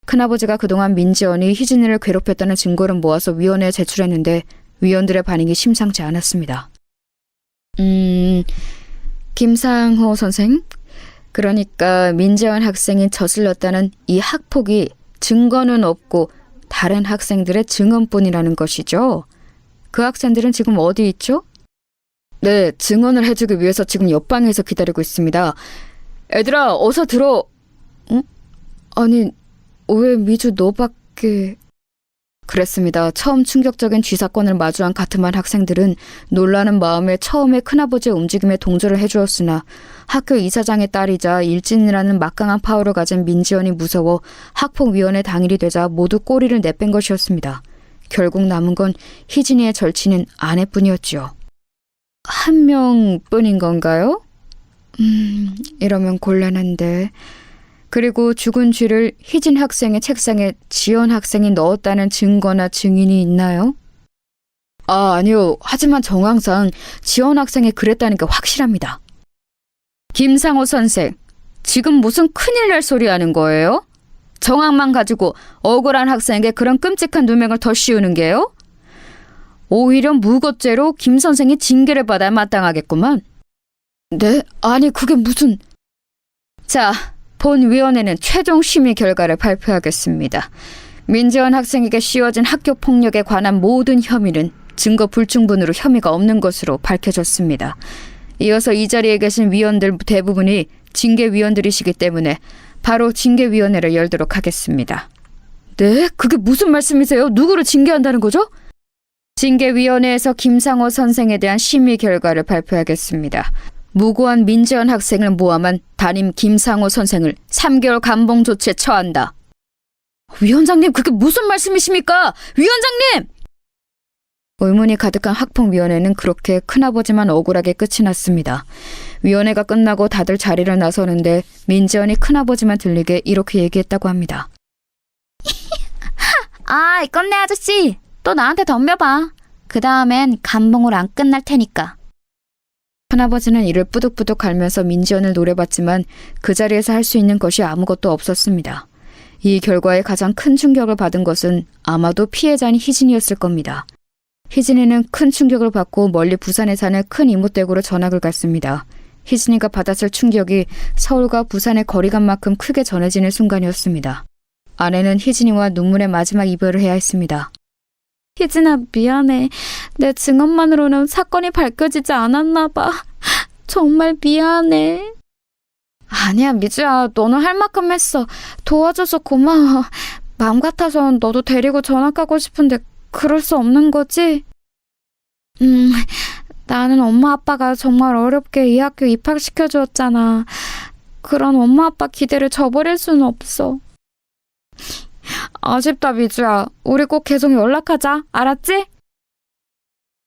큰아버지가 그동안 민지연이 희진이를 괴롭혔다는 증거를 모아서 위원회에 제출했는데 위원들의 반응이 심상치 않았습니다. 김상호 선생? 그러니까 민지연 학생이 저질렀다는 이 학폭이 증거는 없고 다른 학생들의 증언뿐이라는 것이죠. 그 학생들은 지금 어디 있죠? 네, 증언을 해주기 위해서 지금 옆방에서 기다리고 있습니다. 애들아, 어서 들어. 응? 아니, 왜 미주 너밖에... 그랬습니다. 처음 충격적인 쥐사건을 마주한 가트만 학생들은 놀라는 마음에 처음에 큰아버지의 움직임에 동조를 해주었으나 학교 이사장의 딸이자 일진이라는 막강한 파워를 가진 민지연이 무서워 학폭위원회 당일이 되자 모두 꼬리를 내뺀 것이었습니다. 결국 남은 건 희진이의 절친인 아내뿐이었지요. 한 명뿐인 건가요? 이러면 곤란한데... 그리고 죽은 쥐를 희진 학생의 책상에 지연 학생이 넣었다는 증거나 증인이 있나요? 아니요. 하지만 정황상 지연 학생이 그랬다는 게 확실합니다. 김상호 선생, 지금 무슨 큰일 날 소리 하는 거예요? 정황만 가지고 억울한 학생에게 그런 끔찍한 누명을 더 씌우는 게요? 오히려 무고죄로 김 선생이 징계를 받아야 마땅하겠구만. 네? 아니 그게 무슨... 자... 본위원회는 최종 심의 결과를 발표하겠습니다. 민지연 학생에게 씌워진 학교 폭력에 관한 모든 혐의는 증거 불충분으로 혐의가 없는 것으로 밝혀졌습니다. 이어서 이 자리에 계신 위원들 대부분이 징계위원들이시기 때문에 바로 징계위원회를 열도록 하겠습니다. 네? 그게 무슨 말씀이세요? 누구를 징계한다는 거죠? 징계위원회에서 김상호 선생에 대한 심의 결과를 발표하겠습니다. 무고한 민지연 학생을 모함한 담임 김상호 선생을 3개월 감봉 조치에 처한다. 위원장님, 그게 무슨 말씀이십니까? 위원장님! 의문이 가득한 학폭위원회는 그렇게 큰아버지만 억울하게 끝이 났습니다. 위원회가 끝나고 다들 자리를 나서는데 민지연이 큰아버지만 들리게 이렇게 얘기했다고 합니다. 건네 아저씨, 또 나한테 덤벼봐. 그 다음엔 감봉으로 안 끝날 테니까. 큰아버지는 이를 뿌득뿌득 갈면서 민지연을 노려봤지만 그 자리에서 할 수 있는 것이 아무것도 없었습니다. 이 결과에 가장 큰 충격을 받은 것은 아마도 피해자인 희진이었을 겁니다. 희진이는 큰 충격을 받고 멀리 부산에 사는 큰 이모댁으로 전학을 갔습니다. 희진이가 받았을 충격이 서울과 부산의 거리감만큼 크게 전해지는 순간이었습니다. 아내는 희진이와 눈물의 마지막 이별을 해야 했습니다. 희진아, 미안해. 내 증언만으로는 사건이 밝혀지지 않았나 봐. 정말 미안해. 아니야, 미주야. 너는 할 만큼 했어. 도와줘서 고마워. 마음 같아선 너도 데리고 전학 가고 싶은데 그럴 수 없는 거지? 나는 엄마 아빠가 정말 어렵게 이 학교 입학시켜 주었잖아. 그런 엄마 아빠 기대를 저버릴 수는 없어. 아쉽다, 미주야. 우리 꼭 계속 연락하자. 알았지?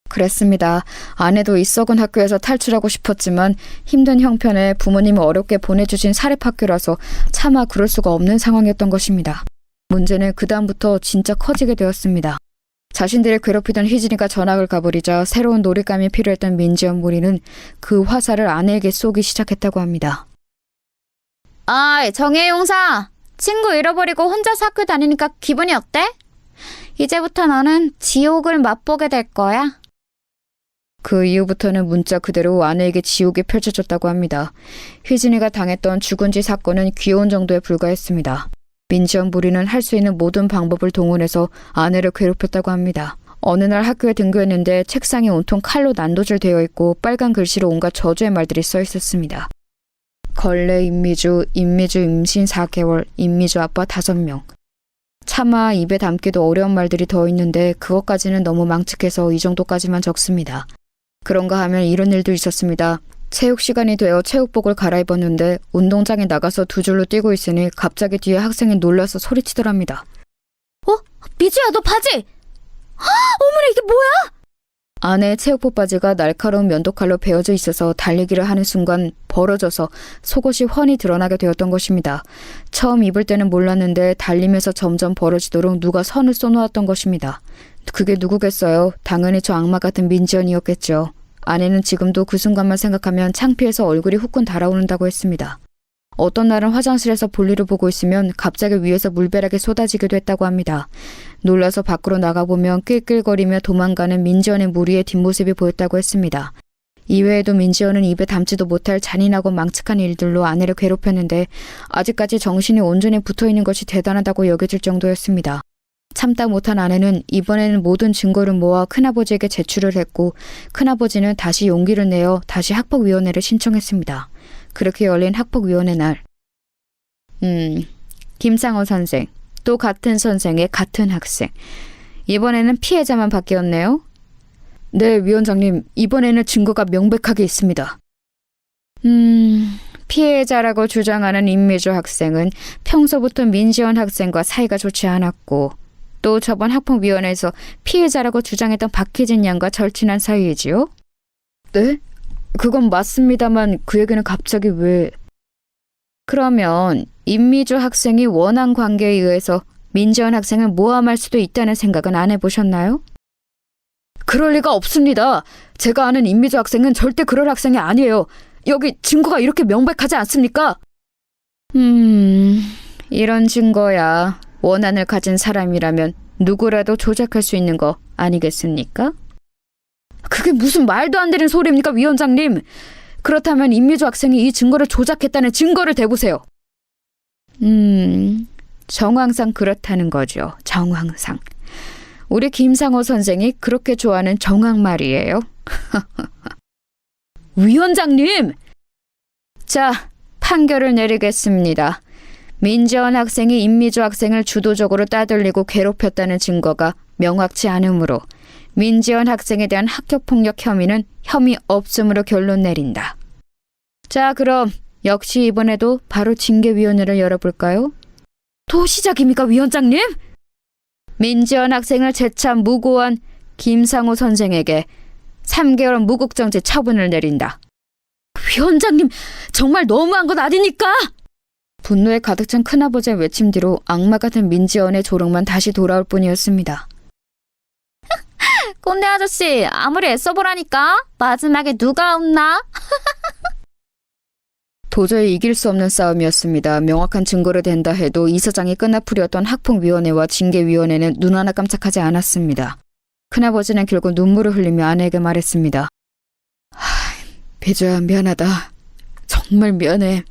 그랬습니다. 아내도 이 썩은 학교에서 탈출하고 싶었지만 힘든 형편에 부모님이 어렵게 보내주신 사립학교라서 차마 그럴 수가 없는 상황이었던 것입니다. 문제는 그 다음부터 진짜 커지게 되었습니다. 자신들을 괴롭히던 희진이가 전학을 가버리자 새로운 놀잇감이 필요했던 민지연 무리는 그 화살을 아내에게 쏘기 시작했다고 합니다. 아이, 정혜용사! 친구 잃어버리고 혼자서 학교 다니니까 기분이 어때? 이제부터 너는 지옥을 맛보게 될 거야. 그 이후부터는 문자 그대로 아내에게 지옥이 펼쳐졌다고 합니다. 희진이가 당했던 죽은지 사건은 귀여운 정도에 불과했습니다. 민지연 무리는 할 수 있는 모든 방법을 동원해서 아내를 괴롭혔다고 합니다. 어느 날 학교에 등교했는데 책상이 온통 칼로 난도질 되어 있고 빨간 글씨로 온갖 저주의 말들이 써 있었습니다. 걸레 임미주 임신 4개월, 임미주 아빠 5명. 차마 입에 담기도 어려운 말들이 더 있는데 그것까지는 너무 망측해서 이 정도까지만 적습니다. 그런가 하면 이런 일도 있었습니다. 체육 시간이 되어 체육복을 갈아입었는데 운동장에 나가서 두 줄로 뛰고 있으니 갑자기 뒤에 학생이 놀라서 소리치더랍니다. 미주야, 너 바지! 어머나, 이게 뭐야? 아내의 체육복 바지가 날카로운 면도칼로 베어져 있어서 달리기를 하는 순간 벌어져서 속옷이 훤히 드러나게 되었던 것입니다. 처음 입을 때는 몰랐는데 달리면서 점점 벌어지도록 누가 선을 쏘놓았던 것입니다. 그게 누구겠어요? 당연히 저 악마 같은 민지연이었겠죠. 아내는 지금도 그 순간만 생각하면 창피해서 얼굴이 후끈 달아오른다고 했습니다. 어떤 날은 화장실에서 볼일을 보고 있으면 갑자기 위에서 물벼락이 쏟아지기도 했다고 합니다. 놀라서 밖으로 나가보면 낄낄거리며 도망가는 민지연의 무리의 뒷모습이 보였다고 했습니다. 이외에도 민지연은 입에 담지도 못할 잔인하고 망측한 일들로 아내를 괴롭혔는데 아직까지 정신이 온전히 붙어있는 것이 대단하다고 여겨질 정도였습니다. 참다 못한 아내는 이번에는 모든 증거를 모아 큰아버지에게 제출을 했고 큰아버지는 다시 용기를 내어 다시 학폭위원회를 신청했습니다. 그렇게 열린 학폭위원회 날. 김상호 선생, 또 같은 선생의 같은 학생. 이번에는 피해자만 바뀌었네요. 네, 위원장님. 이번에는 증거가 명백하게 있습니다. 피해자라고 주장하는 임미주 학생은 평소부터 민지연 학생과 사이가 좋지 않았고 또 저번 학폭위원회에서 피해자라고 주장했던 박희진 양과 절친한 사이이지요? 네? 그건 맞습니다만 그 얘기는 갑자기 왜... 그러면 임미주 학생이 원한 관계에 의해서 민지연 학생을 모함할 수도 있다는 생각은 안 해보셨나요? 그럴 리가 없습니다. 제가 아는 임미주 학생은 절대 그럴 학생이 아니에요. 여기 증거가 이렇게 명백하지 않습니까? 이런 증거야 원한을 가진 사람이라면 누구라도 조작할 수 있는 거 아니겠습니까? 그게 무슨 말도 안 되는 소리입니까, 위원장님? 그렇다면 임미주 학생이 이 증거를 조작했다는 증거를 대보세요. 정황상 그렇다는 거죠. 정황상. 우리 김상호 선생이 그렇게 좋아하는 정황 말이에요. 위원장님! 자, 판결을 내리겠습니다. 민지연 학생이 임미주 학생을 주도적으로 따돌리고 괴롭혔다는 증거가 명확치 않으므로 민지연 학생에 대한 학교폭력 혐의는 혐의 없음으로 결론 내린다. 자, 그럼 역시 이번에도 바로 징계위원회를 열어볼까요? 또 시작입니까, 위원장님? 민지연 학생을 재차 무고한 김상호 선생에게 3개월 무국정지 처분을 내린다. 위원장님, 정말 너무한 건 아니니까! 분노에 가득 찬 큰아버지의 외침 뒤로 악마 같은 민지연의 조롱만 다시 돌아올 뿐이었습니다. 꼰대 아저씨, 아무리 애써보라니까 마지막에 누가 없나? 도저히 이길 수 없는 싸움이었습니다. 명확한 증거를 댄다 해도 이사장이 끈앞풀이었던 학폭위원회와 징계위원회는 눈 하나 깜짝하지 않았습니다. 큰아버지는 결국 눈물을 흘리며 아내에게 말했습니다. 배주야, 미안하다. 정말 미안해.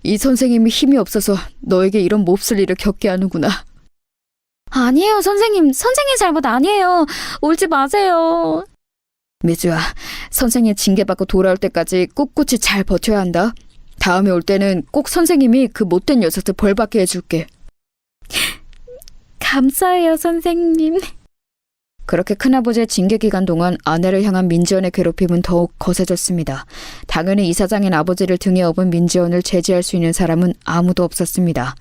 이 선생님이 힘이 없어서 너에게 이런 몹쓸 일을 겪게 하는구나. 아니에요, 선생님. 선생님 잘못 아니에요. 울지 마세요. 미주야, 선생님 징계받고 돌아올 때까지 꿋꿋이 잘 버텨야 한다. 다음에 올 때는 꼭 선생님이 그 못된 녀석들 벌받게 해줄게. 감사해요, 선생님. 그렇게 큰아버지의 징계 기간 동안 아내를 향한 민지연의 괴롭힘은 더욱 거세졌습니다. 당연히 이사장인 아버지를 등에 업은 민지연을 제지할 수 있는 사람은 아무도 없었습니다.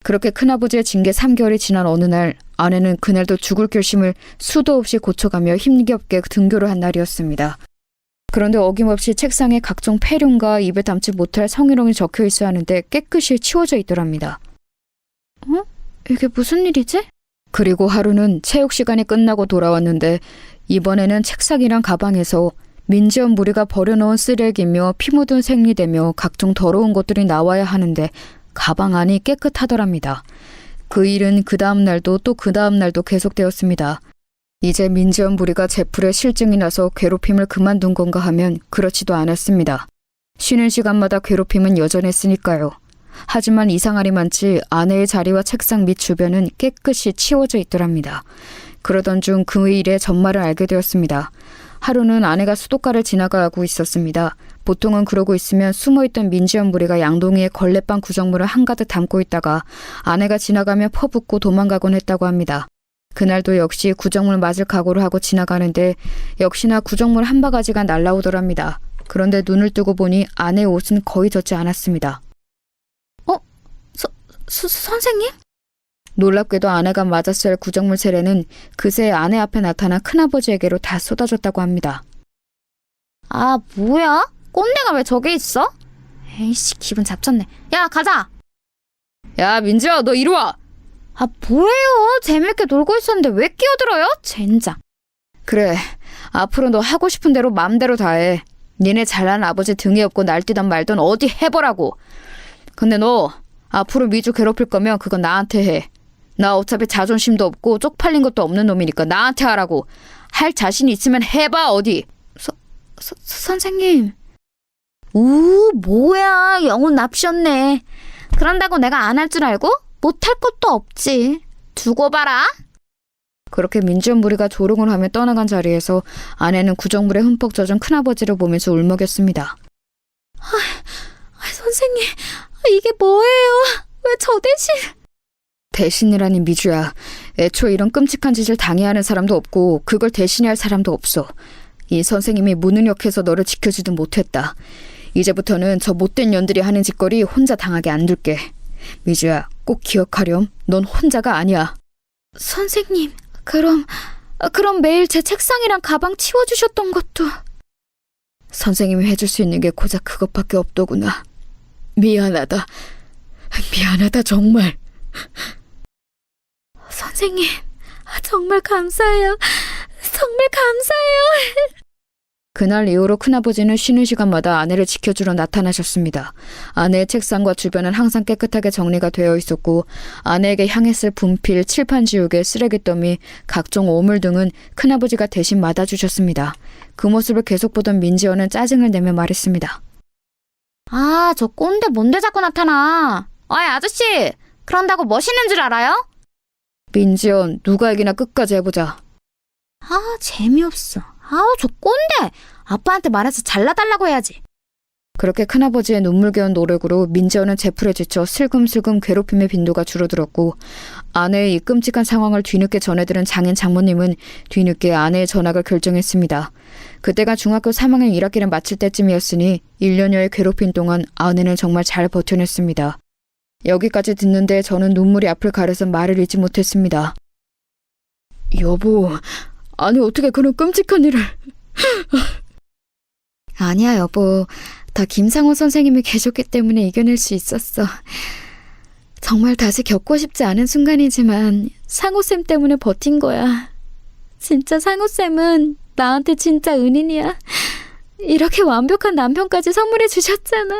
그렇게 큰아버지의 징계 3개월이 지난 어느 날, 아내는 그날도 죽을 결심을 수도 없이 고쳐가며 힘겹게 등교를 한 날이었습니다. 그런데 어김없이 책상에 각종 폐륜과 입에 담지 못할 성희롱이 적혀 있어야 하는데 깨끗이 치워져 있더랍니다. 이게 무슨 일이지? 그리고 하루는 체육 시간이 끝나고 돌아왔는데 이번에는 책상이랑 가방에서 민지연 무리가 버려놓은 쓰레기며 피 묻은 생리대며 각종 더러운 것들이 나와야 하는데 가방 안이 깨끗하더랍니다. 그 일은 그 다음 날도 또 그 다음 날도 계속되었습니다. 이제 민지연 무리가 제풀에 실증이 나서 괴롭힘을 그만둔 건가 하면 그렇지도 않았습니다. 쉬는 시간마다 괴롭힘은 여전했으니까요. 하지만 이상하리만치 아내의 자리와 책상 밑 주변은 깨끗이 치워져 있더랍니다. 그러던 중 그 일의 전말을 알게 되었습니다. 하루는 아내가 수도가를 지나가고 있었습니다. 보통은 그러고 있으면 숨어있던 민지연 무리가 양동이에 걸레빵 구정물을 한가득 담고 있다가 아내가 지나가며 퍼붓고 도망가곤 했다고 합니다. 그날도 역시 구정물 맞을 각오를 하고 지나가는데 역시나 구정물 한 바가지가 날라오더랍니다. 그런데 눈을 뜨고 보니 아내의 옷은 거의 젖지 않았습니다. 선생님? 놀랍게도 아내가 맞았어야 할 구정물 세례는 그새 아내 앞에 나타난 큰아버지에게로 다 쏟아졌다고 합니다. 아, 뭐야? 꼰대가 왜 저기 있어? 에이씨, 기분 잡쳤네. 야, 가자! 야, 민지야, 너 이리 와! 아, 뭐예요? 재밌게 놀고 있었는데 왜 끼어들어요? 젠장. 그래, 앞으로 너 하고 싶은 대로 마음대로 다 해. 니네 잘난 아버지 등에 업고 날뛰던 말던 어디 해보라고. 근데 너 앞으로 미주 괴롭힐 거면 그건 나한테 해. 나 어차피 자존심도 없고 쪽팔린 것도 없는 놈이니까 나한테 하라고. 할 자신 있으면 해봐, 어디. 선생님. 뭐야. 영혼 납셨네. 그런다고 내가 안 할 줄 알고? 못할 것도 없지. 두고 봐라. 그렇게 민지연 무리가 조롱을 하며 떠나간 자리에서 아내는 구정물에 흠뻑 젖은 큰아버지를 보면서 울먹였습니다. 선생님, 이게 뭐예요? 왜 저 대신... 대신이라니 미주야. 애초에 이런 끔찍한 짓을 당해야 하는 사람도 없고 그걸 대신해야 할 사람도 없어. 이 선생님이 무능력해서 너를 지켜주든 못했다. 이제부터는 저 못된 년들이 하는 짓거리 혼자 당하게 안 둘게. 미주야, 꼭 기억하렴. 넌 혼자가 아니야. 선생님, 그럼 매일 제 책상이랑 가방 치워주셨던 것도... 선생님이 해줄 수 있는 게 고작 그것밖에 없더구나. 미안하다. 미안하다, 정말. 선생님, 정말 감사해요. 정말 감사해요. 그날 이후로 큰아버지는 쉬는 시간마다 아내를 지켜주러 나타나셨습니다. 아내의 책상과 주변은 항상 깨끗하게 정리가 되어 있었고 아내에게 향했을 분필, 칠판 지우개, 쓰레기 더미, 각종 오물 등은 큰아버지가 대신 맡아주셨습니다. 그 모습을 계속 보던 민지연은 짜증을 내며 말했습니다. 아, 저 꼰대 뭔데 자꾸 나타나. 어이, 아저씨, 그런다고 멋있는 줄 알아요? 민지연, 누가 이기나 끝까지 해보자. 아, 재미없어. 아우, 저 꼰대! 아빠한테 말해서 잘라달라고 해야지. 그렇게 큰아버지의 눈물겨운 노력으로 민지연은 제풀에 지쳐 슬금슬금 괴롭힘의 빈도가 줄어들었고 아내의 이 끔찍한 상황을 뒤늦게 전해들은 장인 장모님은 뒤늦게 아내의 전학을 결정했습니다. 그때가 중학교 3학년 1학기를 마칠 때쯤이었으니 1년여의 괴롭힘 동안 아내는 정말 잘 버텨냈습니다. 여기까지 듣는데 저는 눈물이 앞을 가려서 말을 잇지 못했습니다. 여보, 아니 어떻게 그런 끔찍한 일을... 아니야 여보, 다 김상호 선생님이 계셨기 때문에 이겨낼 수 있었어. 정말 다시 겪고 싶지 않은 순간이지만 상호쌤 때문에 버틴 거야. 진짜 상호쌤은 나한테 진짜 은인이야. 이렇게 완벽한 남편까지 선물해 주셨잖아.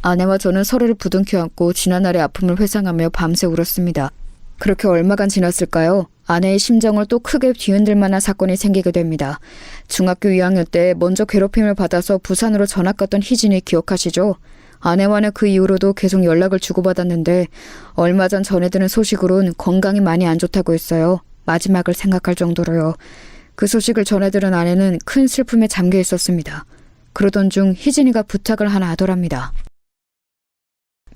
아내와 저는 서로를 부둥켜 안고 지난날의 아픔을 회상하며 밤새 울었습니다. 그렇게 얼마간 지났을까요? 아내의 심정을 또 크게 뒤흔들 만한 사건이 생기게 됩니다. 중학교 2학년 때 먼저 괴롭힘을 받아서 부산으로 전학 갔던 희진이 기억하시죠? 아내와는 그 이후로도 계속 연락을 주고받았는데 얼마 전 전해드는 소식으론 건강이 많이 안 좋다고 했어요. 마지막을 생각할 정도로요. 그 소식을 전해들은 아내는 큰 슬픔에 잠겨 있었습니다. 그러던 중 희진이가 부탁을 하나 하더랍니다.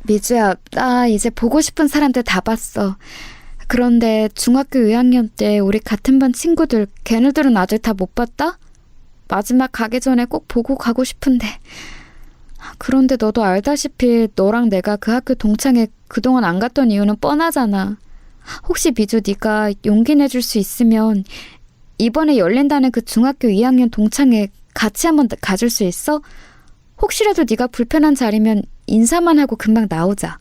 미주야, 나 이제 보고 싶은 사람들 다 봤어. 그런데 중학교 2학년 때 우리 같은 반 친구들, 걔네들은 아직 다 못 봤다? 마지막 가기 전에 꼭 보고 가고 싶은데. 그런데 너도 알다시피 너랑 내가 그 학교 동창회 그동안 안 갔던 이유는 뻔하잖아. 혹시 미주 네가 용기 내줄 수 있으면 이번에 열린다는 그 중학교 2학년 동창회 같이 한번 가줄 수 있어? 혹시라도 네가 불편한 자리면 인사만 하고 금방 나오자.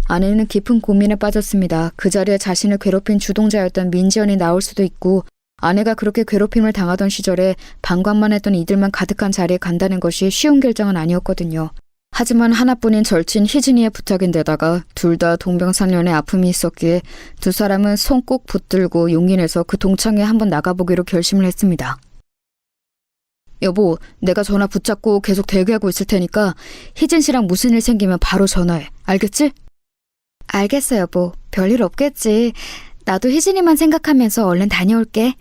아내는 깊은 고민에 빠졌습니다. 그 자리에 자신을 괴롭힌 주동자였던 민지연이 나올 수도 있고 아내가 그렇게 괴롭힘을 당하던 시절에 방관만 했던 이들만 가득한 자리에 간다는 것이 쉬운 결정은 아니었거든요. 하지만 하나뿐인 절친 희진이의 부탁인데다가 둘 다 동병상련의 아픔이 있었기에 두 사람은 손 꼭 붙들고 용기 내서 그 동창회에 한번 나가보기로 결심을 했습니다. 여보, 내가 전화 붙잡고 계속 대기하고 있을 테니까 희진 씨랑 무슨 일 생기면 바로 전화해. 알겠지? 알겠어, 여보. 별일 없겠지. 나도 희진이만 생각하면서 얼른 다녀올게.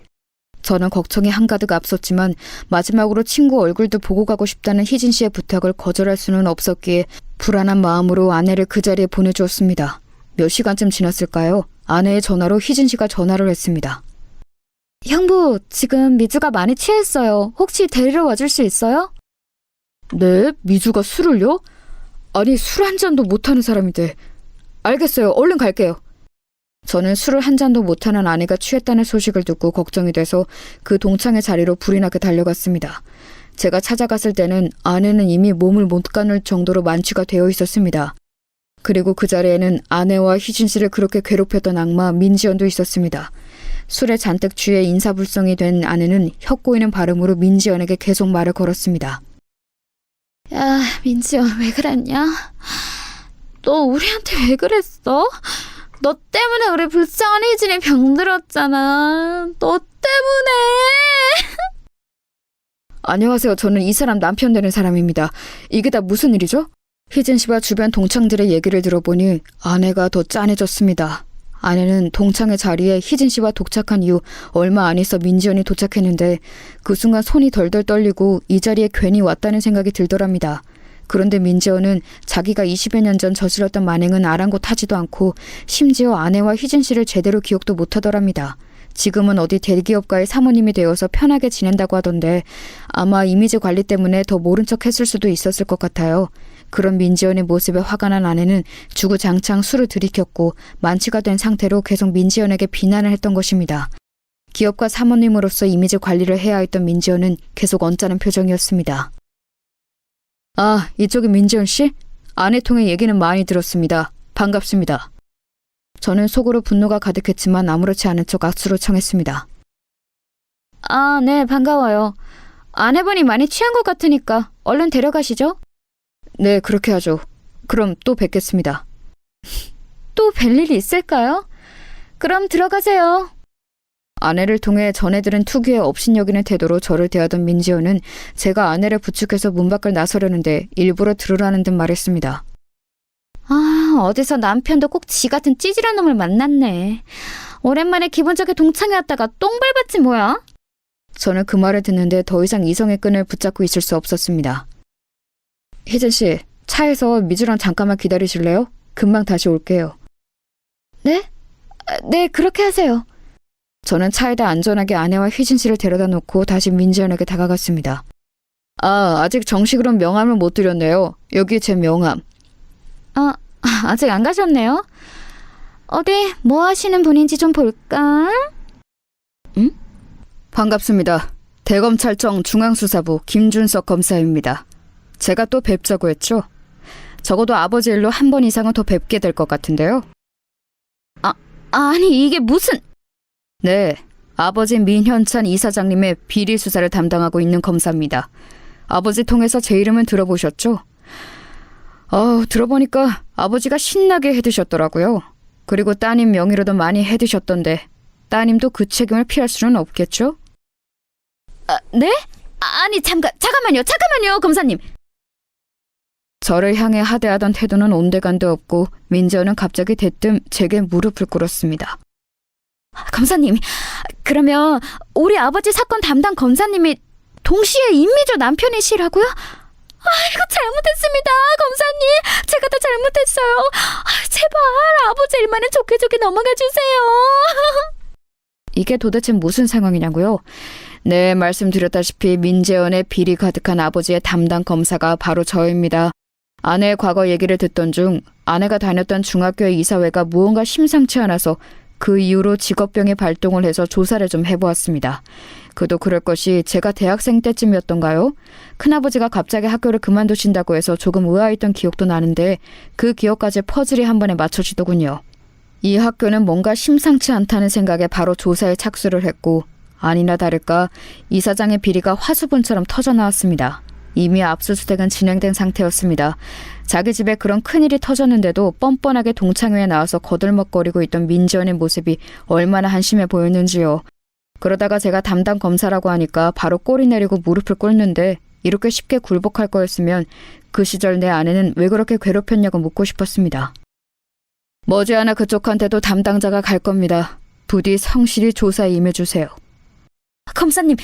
저는 걱정이 한가득 앞섰지만 마지막으로 친구 얼굴도 보고 가고 싶다는 희진 씨의 부탁을 거절할 수는 없었기에 불안한 마음으로 아내를 그 자리에 보내주었습니다. 몇 시간쯤 지났을까요? 아내의 전화로 희진 씨가 전화를 했습니다. 형부, 지금 미주가 많이 취했어요. 혹시 데리러 와줄 수 있어요? 네? 미주가 술을요? 아니, 술 한 잔도 못하는 사람인데. 알겠어요. 얼른 갈게요. 저는 술을 한 잔도 못하는 아내가 취했다는 소식을 듣고 걱정이 돼서 그 동창회 자리로 불이 나게 달려갔습니다. 제가 찾아갔을 때는 아내는 이미 몸을 못 가눌 정도로 만취가 되어 있었습니다. 그리고 그 자리에는 아내와 희진 씨를 그렇게 괴롭혔던 악마 민지연도 있었습니다. 술에 잔뜩 취해 인사불성이 된 아내는 혀꼬이는 발음으로 민지연에게 계속 말을 걸었습니다. 야, 민지연, 왜 그랬냐? 너 우리한테 왜 그랬어? 너 때문에 우리 불쌍한 희진이 병들었잖아. 너 때문에. 안녕하세요. 저는 이 사람 남편 되는 사람입니다. 이게 다 무슨 일이죠? 희진 씨와 주변 동창들의 얘기를 들어보니 아내가 더 짠해졌습니다. 아내는 동창회 자리에 희진 씨와 독착한 이후 얼마 안 있어 민지연이 도착했는데 그 순간 손이 덜덜 떨리고 이 자리에 괜히 왔다는 생각이 들더랍니다. 그런데 민지연은 자기가 20여 년 전 저질렀던 만행은 아랑곳하지도 않고 심지어 아내와 희진 씨를 제대로 기억도 못하더랍니다. 지금은 어디 대기업가의 사모님이 되어서 편하게 지낸다고 하던데 아마 이미지 관리 때문에 더 모른 척 했을 수도 있었을 것 같아요. 그런 민지연의 모습에 화가 난 아내는 주구장창 술을 들이켰고 만취가 된 상태로 계속 민지연에게 비난을 했던 것입니다. 기업가 사모님으로서 이미지 관리를 해야 했던 민지연은 계속 언짢은 표정이었습니다. 아, 이쪽이 민지연 씨? 아내 통해 얘기는 많이 들었습니다. 반갑습니다. 저는 속으로 분노가 가득했지만 아무렇지 않은 척 악수를 청했습니다. 아, 네, 반가워요. 아내분이 많이 취한 것 같으니까 얼른 데려가시죠. 네, 그렇게 하죠. 그럼 또 뵙겠습니다. 또 뵐 일이 있을까요? 그럼 들어가세요. 아내를 통해 전해들은 특유의 업신여기는 태도로 저를 대하던 민지연은 제가 아내를 부축해서 문 밖을 나서려는데 일부러 들으라는 듯 말했습니다. 아, 어디서 남편도 꼭 지 같은 찌질한 놈을 만났네. 오랜만에 기분 좋게 동창회 왔다가 똥 밟았지 뭐야? 저는 그 말을 듣는데 더 이상 이성의 끈을 붙잡고 있을 수 없었습니다. 희진 씨, 차에서 미주랑 잠깐만 기다리실래요? 금방 다시 올게요. 네? 네, 그렇게 하세요. 저는 차에다 안전하게 아내와 희진 씨를 데려다 놓고 다시 민지연에게 다가갔습니다. 아, 아직 정식으로 명함을 못 드렸네요. 여기 제 명함. 아직 안 가셨네요? 어디 뭐 하시는 분인지 좀 볼까? 응? 반갑습니다. 대검찰청 중앙수사부 김준석 검사입니다. 제가 또 뵙자고 했죠? 적어도 아버지 일로 한 번 이상은 더 뵙게 될 것 같은데요. 아니 이게 무슨... 네, 아버지 민현찬 이사장님의 비리 수사를 담당하고 있는 검사입니다. 아버지 통해서 제 이름은 들어보셨죠? 들어보니까 아버지가 신나게 해드셨더라고요. 그리고 따님 명의로도 많이 해드셨던데 따님도 그 책임을 피할 수는 없겠죠? 네? 아니 잠깐만요 검사님. 저를 향해 하대하던 태도는 온데간데 없고 민지연은 갑자기 대뜸 제게 무릎을 꿇었습니다. 검사님, 그러면 우리 아버지 사건 담당 검사님이 동시에 임미조 남편이시라고요? 이거 잘못했습니다, 검사님. 제가 다 잘못했어요. 제발 아버지 일만은 좋게 좋게 넘어가 주세요. 이게 도대체 무슨 상황이냐고요? 네, 말씀드렸다시피 민재원의 비리 가득한 아버지의 담당 검사가 바로 저입니다. 아내의 과거 얘기를 듣던 중 아내가 다녔던 중학교의 이사회가 무언가 심상치 않아서 그 이후로 직업병이 발동을 해서 조사를 좀 해보았습니다. 그도 그럴 것이 제가 대학생 때쯤이었던가요? 큰아버지가 갑자기 학교를 그만두신다고 해서 조금 의아했던 기억도 나는데 그 기억까지 퍼즐이 한 번에 맞춰지더군요. 이 학교는 뭔가 심상치 않다는 생각에 바로 조사에 착수를 했고 아니나 다를까 이사장의 비리가 화수분처럼 터져나왔습니다. 이미 압수수색은 진행된 상태였습니다. 자기 집에 그런 큰일이 터졌는데도 뻔뻔하게 동창회에 나와서 거들먹거리고 있던 민지연의 모습이 얼마나 한심해 보였는지요. 그러다가 제가 담당 검사라고 하니까 바로 꼬리 내리고 무릎을 꿇는데 이렇게 쉽게 굴복할 거였으면 그 시절 내 아내는 왜 그렇게 괴롭혔냐고 묻고 싶었습니다. 머지않아 그쪽한테도 담당자가 갈 겁니다. 부디 성실히 조사에 임해주세요. 검사님!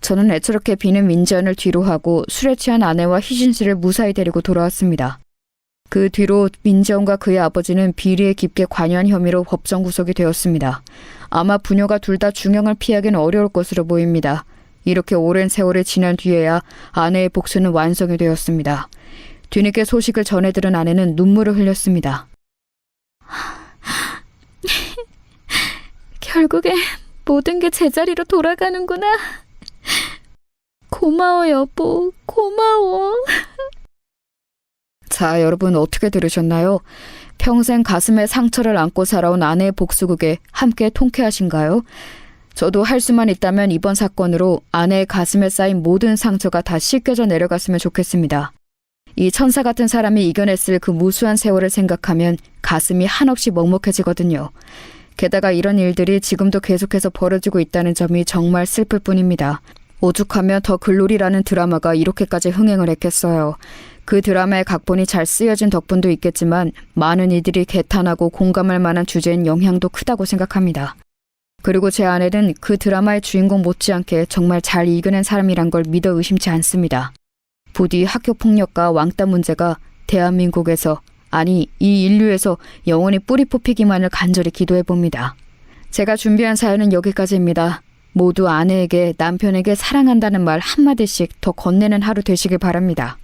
저는 애처롭게 비는 민지연을 뒤로 하고 술에 취한 아내와 희진 씨를 무사히 데리고 돌아왔습니다. 그 뒤로 민지연과 그의 아버지는 비리에 깊게 관여한 혐의로 법정 구속이 되었습니다. 아마 부녀가 둘 다 중형을 피하기는 어려울 것으로 보입니다. 이렇게 오랜 세월이 지난 뒤에야 아내의 복수는 완성이 되었습니다. 뒤늦게 소식을 전해 들은 아내는 눈물을 흘렸습니다. 결국에 모든 게 제자리로 돌아가는구나. 고마워, 여보. 고마워. 자, 여러분 어떻게 들으셨나요? 평생 가슴에 상처를 안고 살아온 아내의 복수극에 함께 통쾌하신가요? 저도 할 수만 있다면 이번 사건으로 아내의 가슴에 쌓인 모든 상처가 다 씻겨져 내려갔으면 좋겠습니다. 이 천사 같은 사람이 이겨냈을 그 무수한 세월을 생각하면 가슴이 한없이 먹먹해지거든요. 게다가 이런 일들이 지금도 계속해서 벌어지고 있다는 점이 정말 슬플 뿐입니다. 오죽하면 더 글로리라는 드라마가 이렇게까지 흥행을 했겠어요. 그 드라마의 각본이 잘 쓰여진 덕분도 있겠지만 많은 이들이 개탄하고 공감할 만한 주제인 영향도 크다고 생각합니다. 그리고 제 아내는 그 드라마의 주인공 못지않게 정말 잘 이겨낸 사람이란 걸 믿어 의심치 않습니다. 부디 학교폭력과 왕따 문제가 대한민국에서, 아니 이 인류에서 영원히 뿌리 뽑히기만을 간절히 기도해봅니다. 제가 준비한 사연은 여기까지입니다. 모두 아내에게 남편에게 사랑한다는 말 한마디씩 더 건네는 하루 되시길 바랍니다.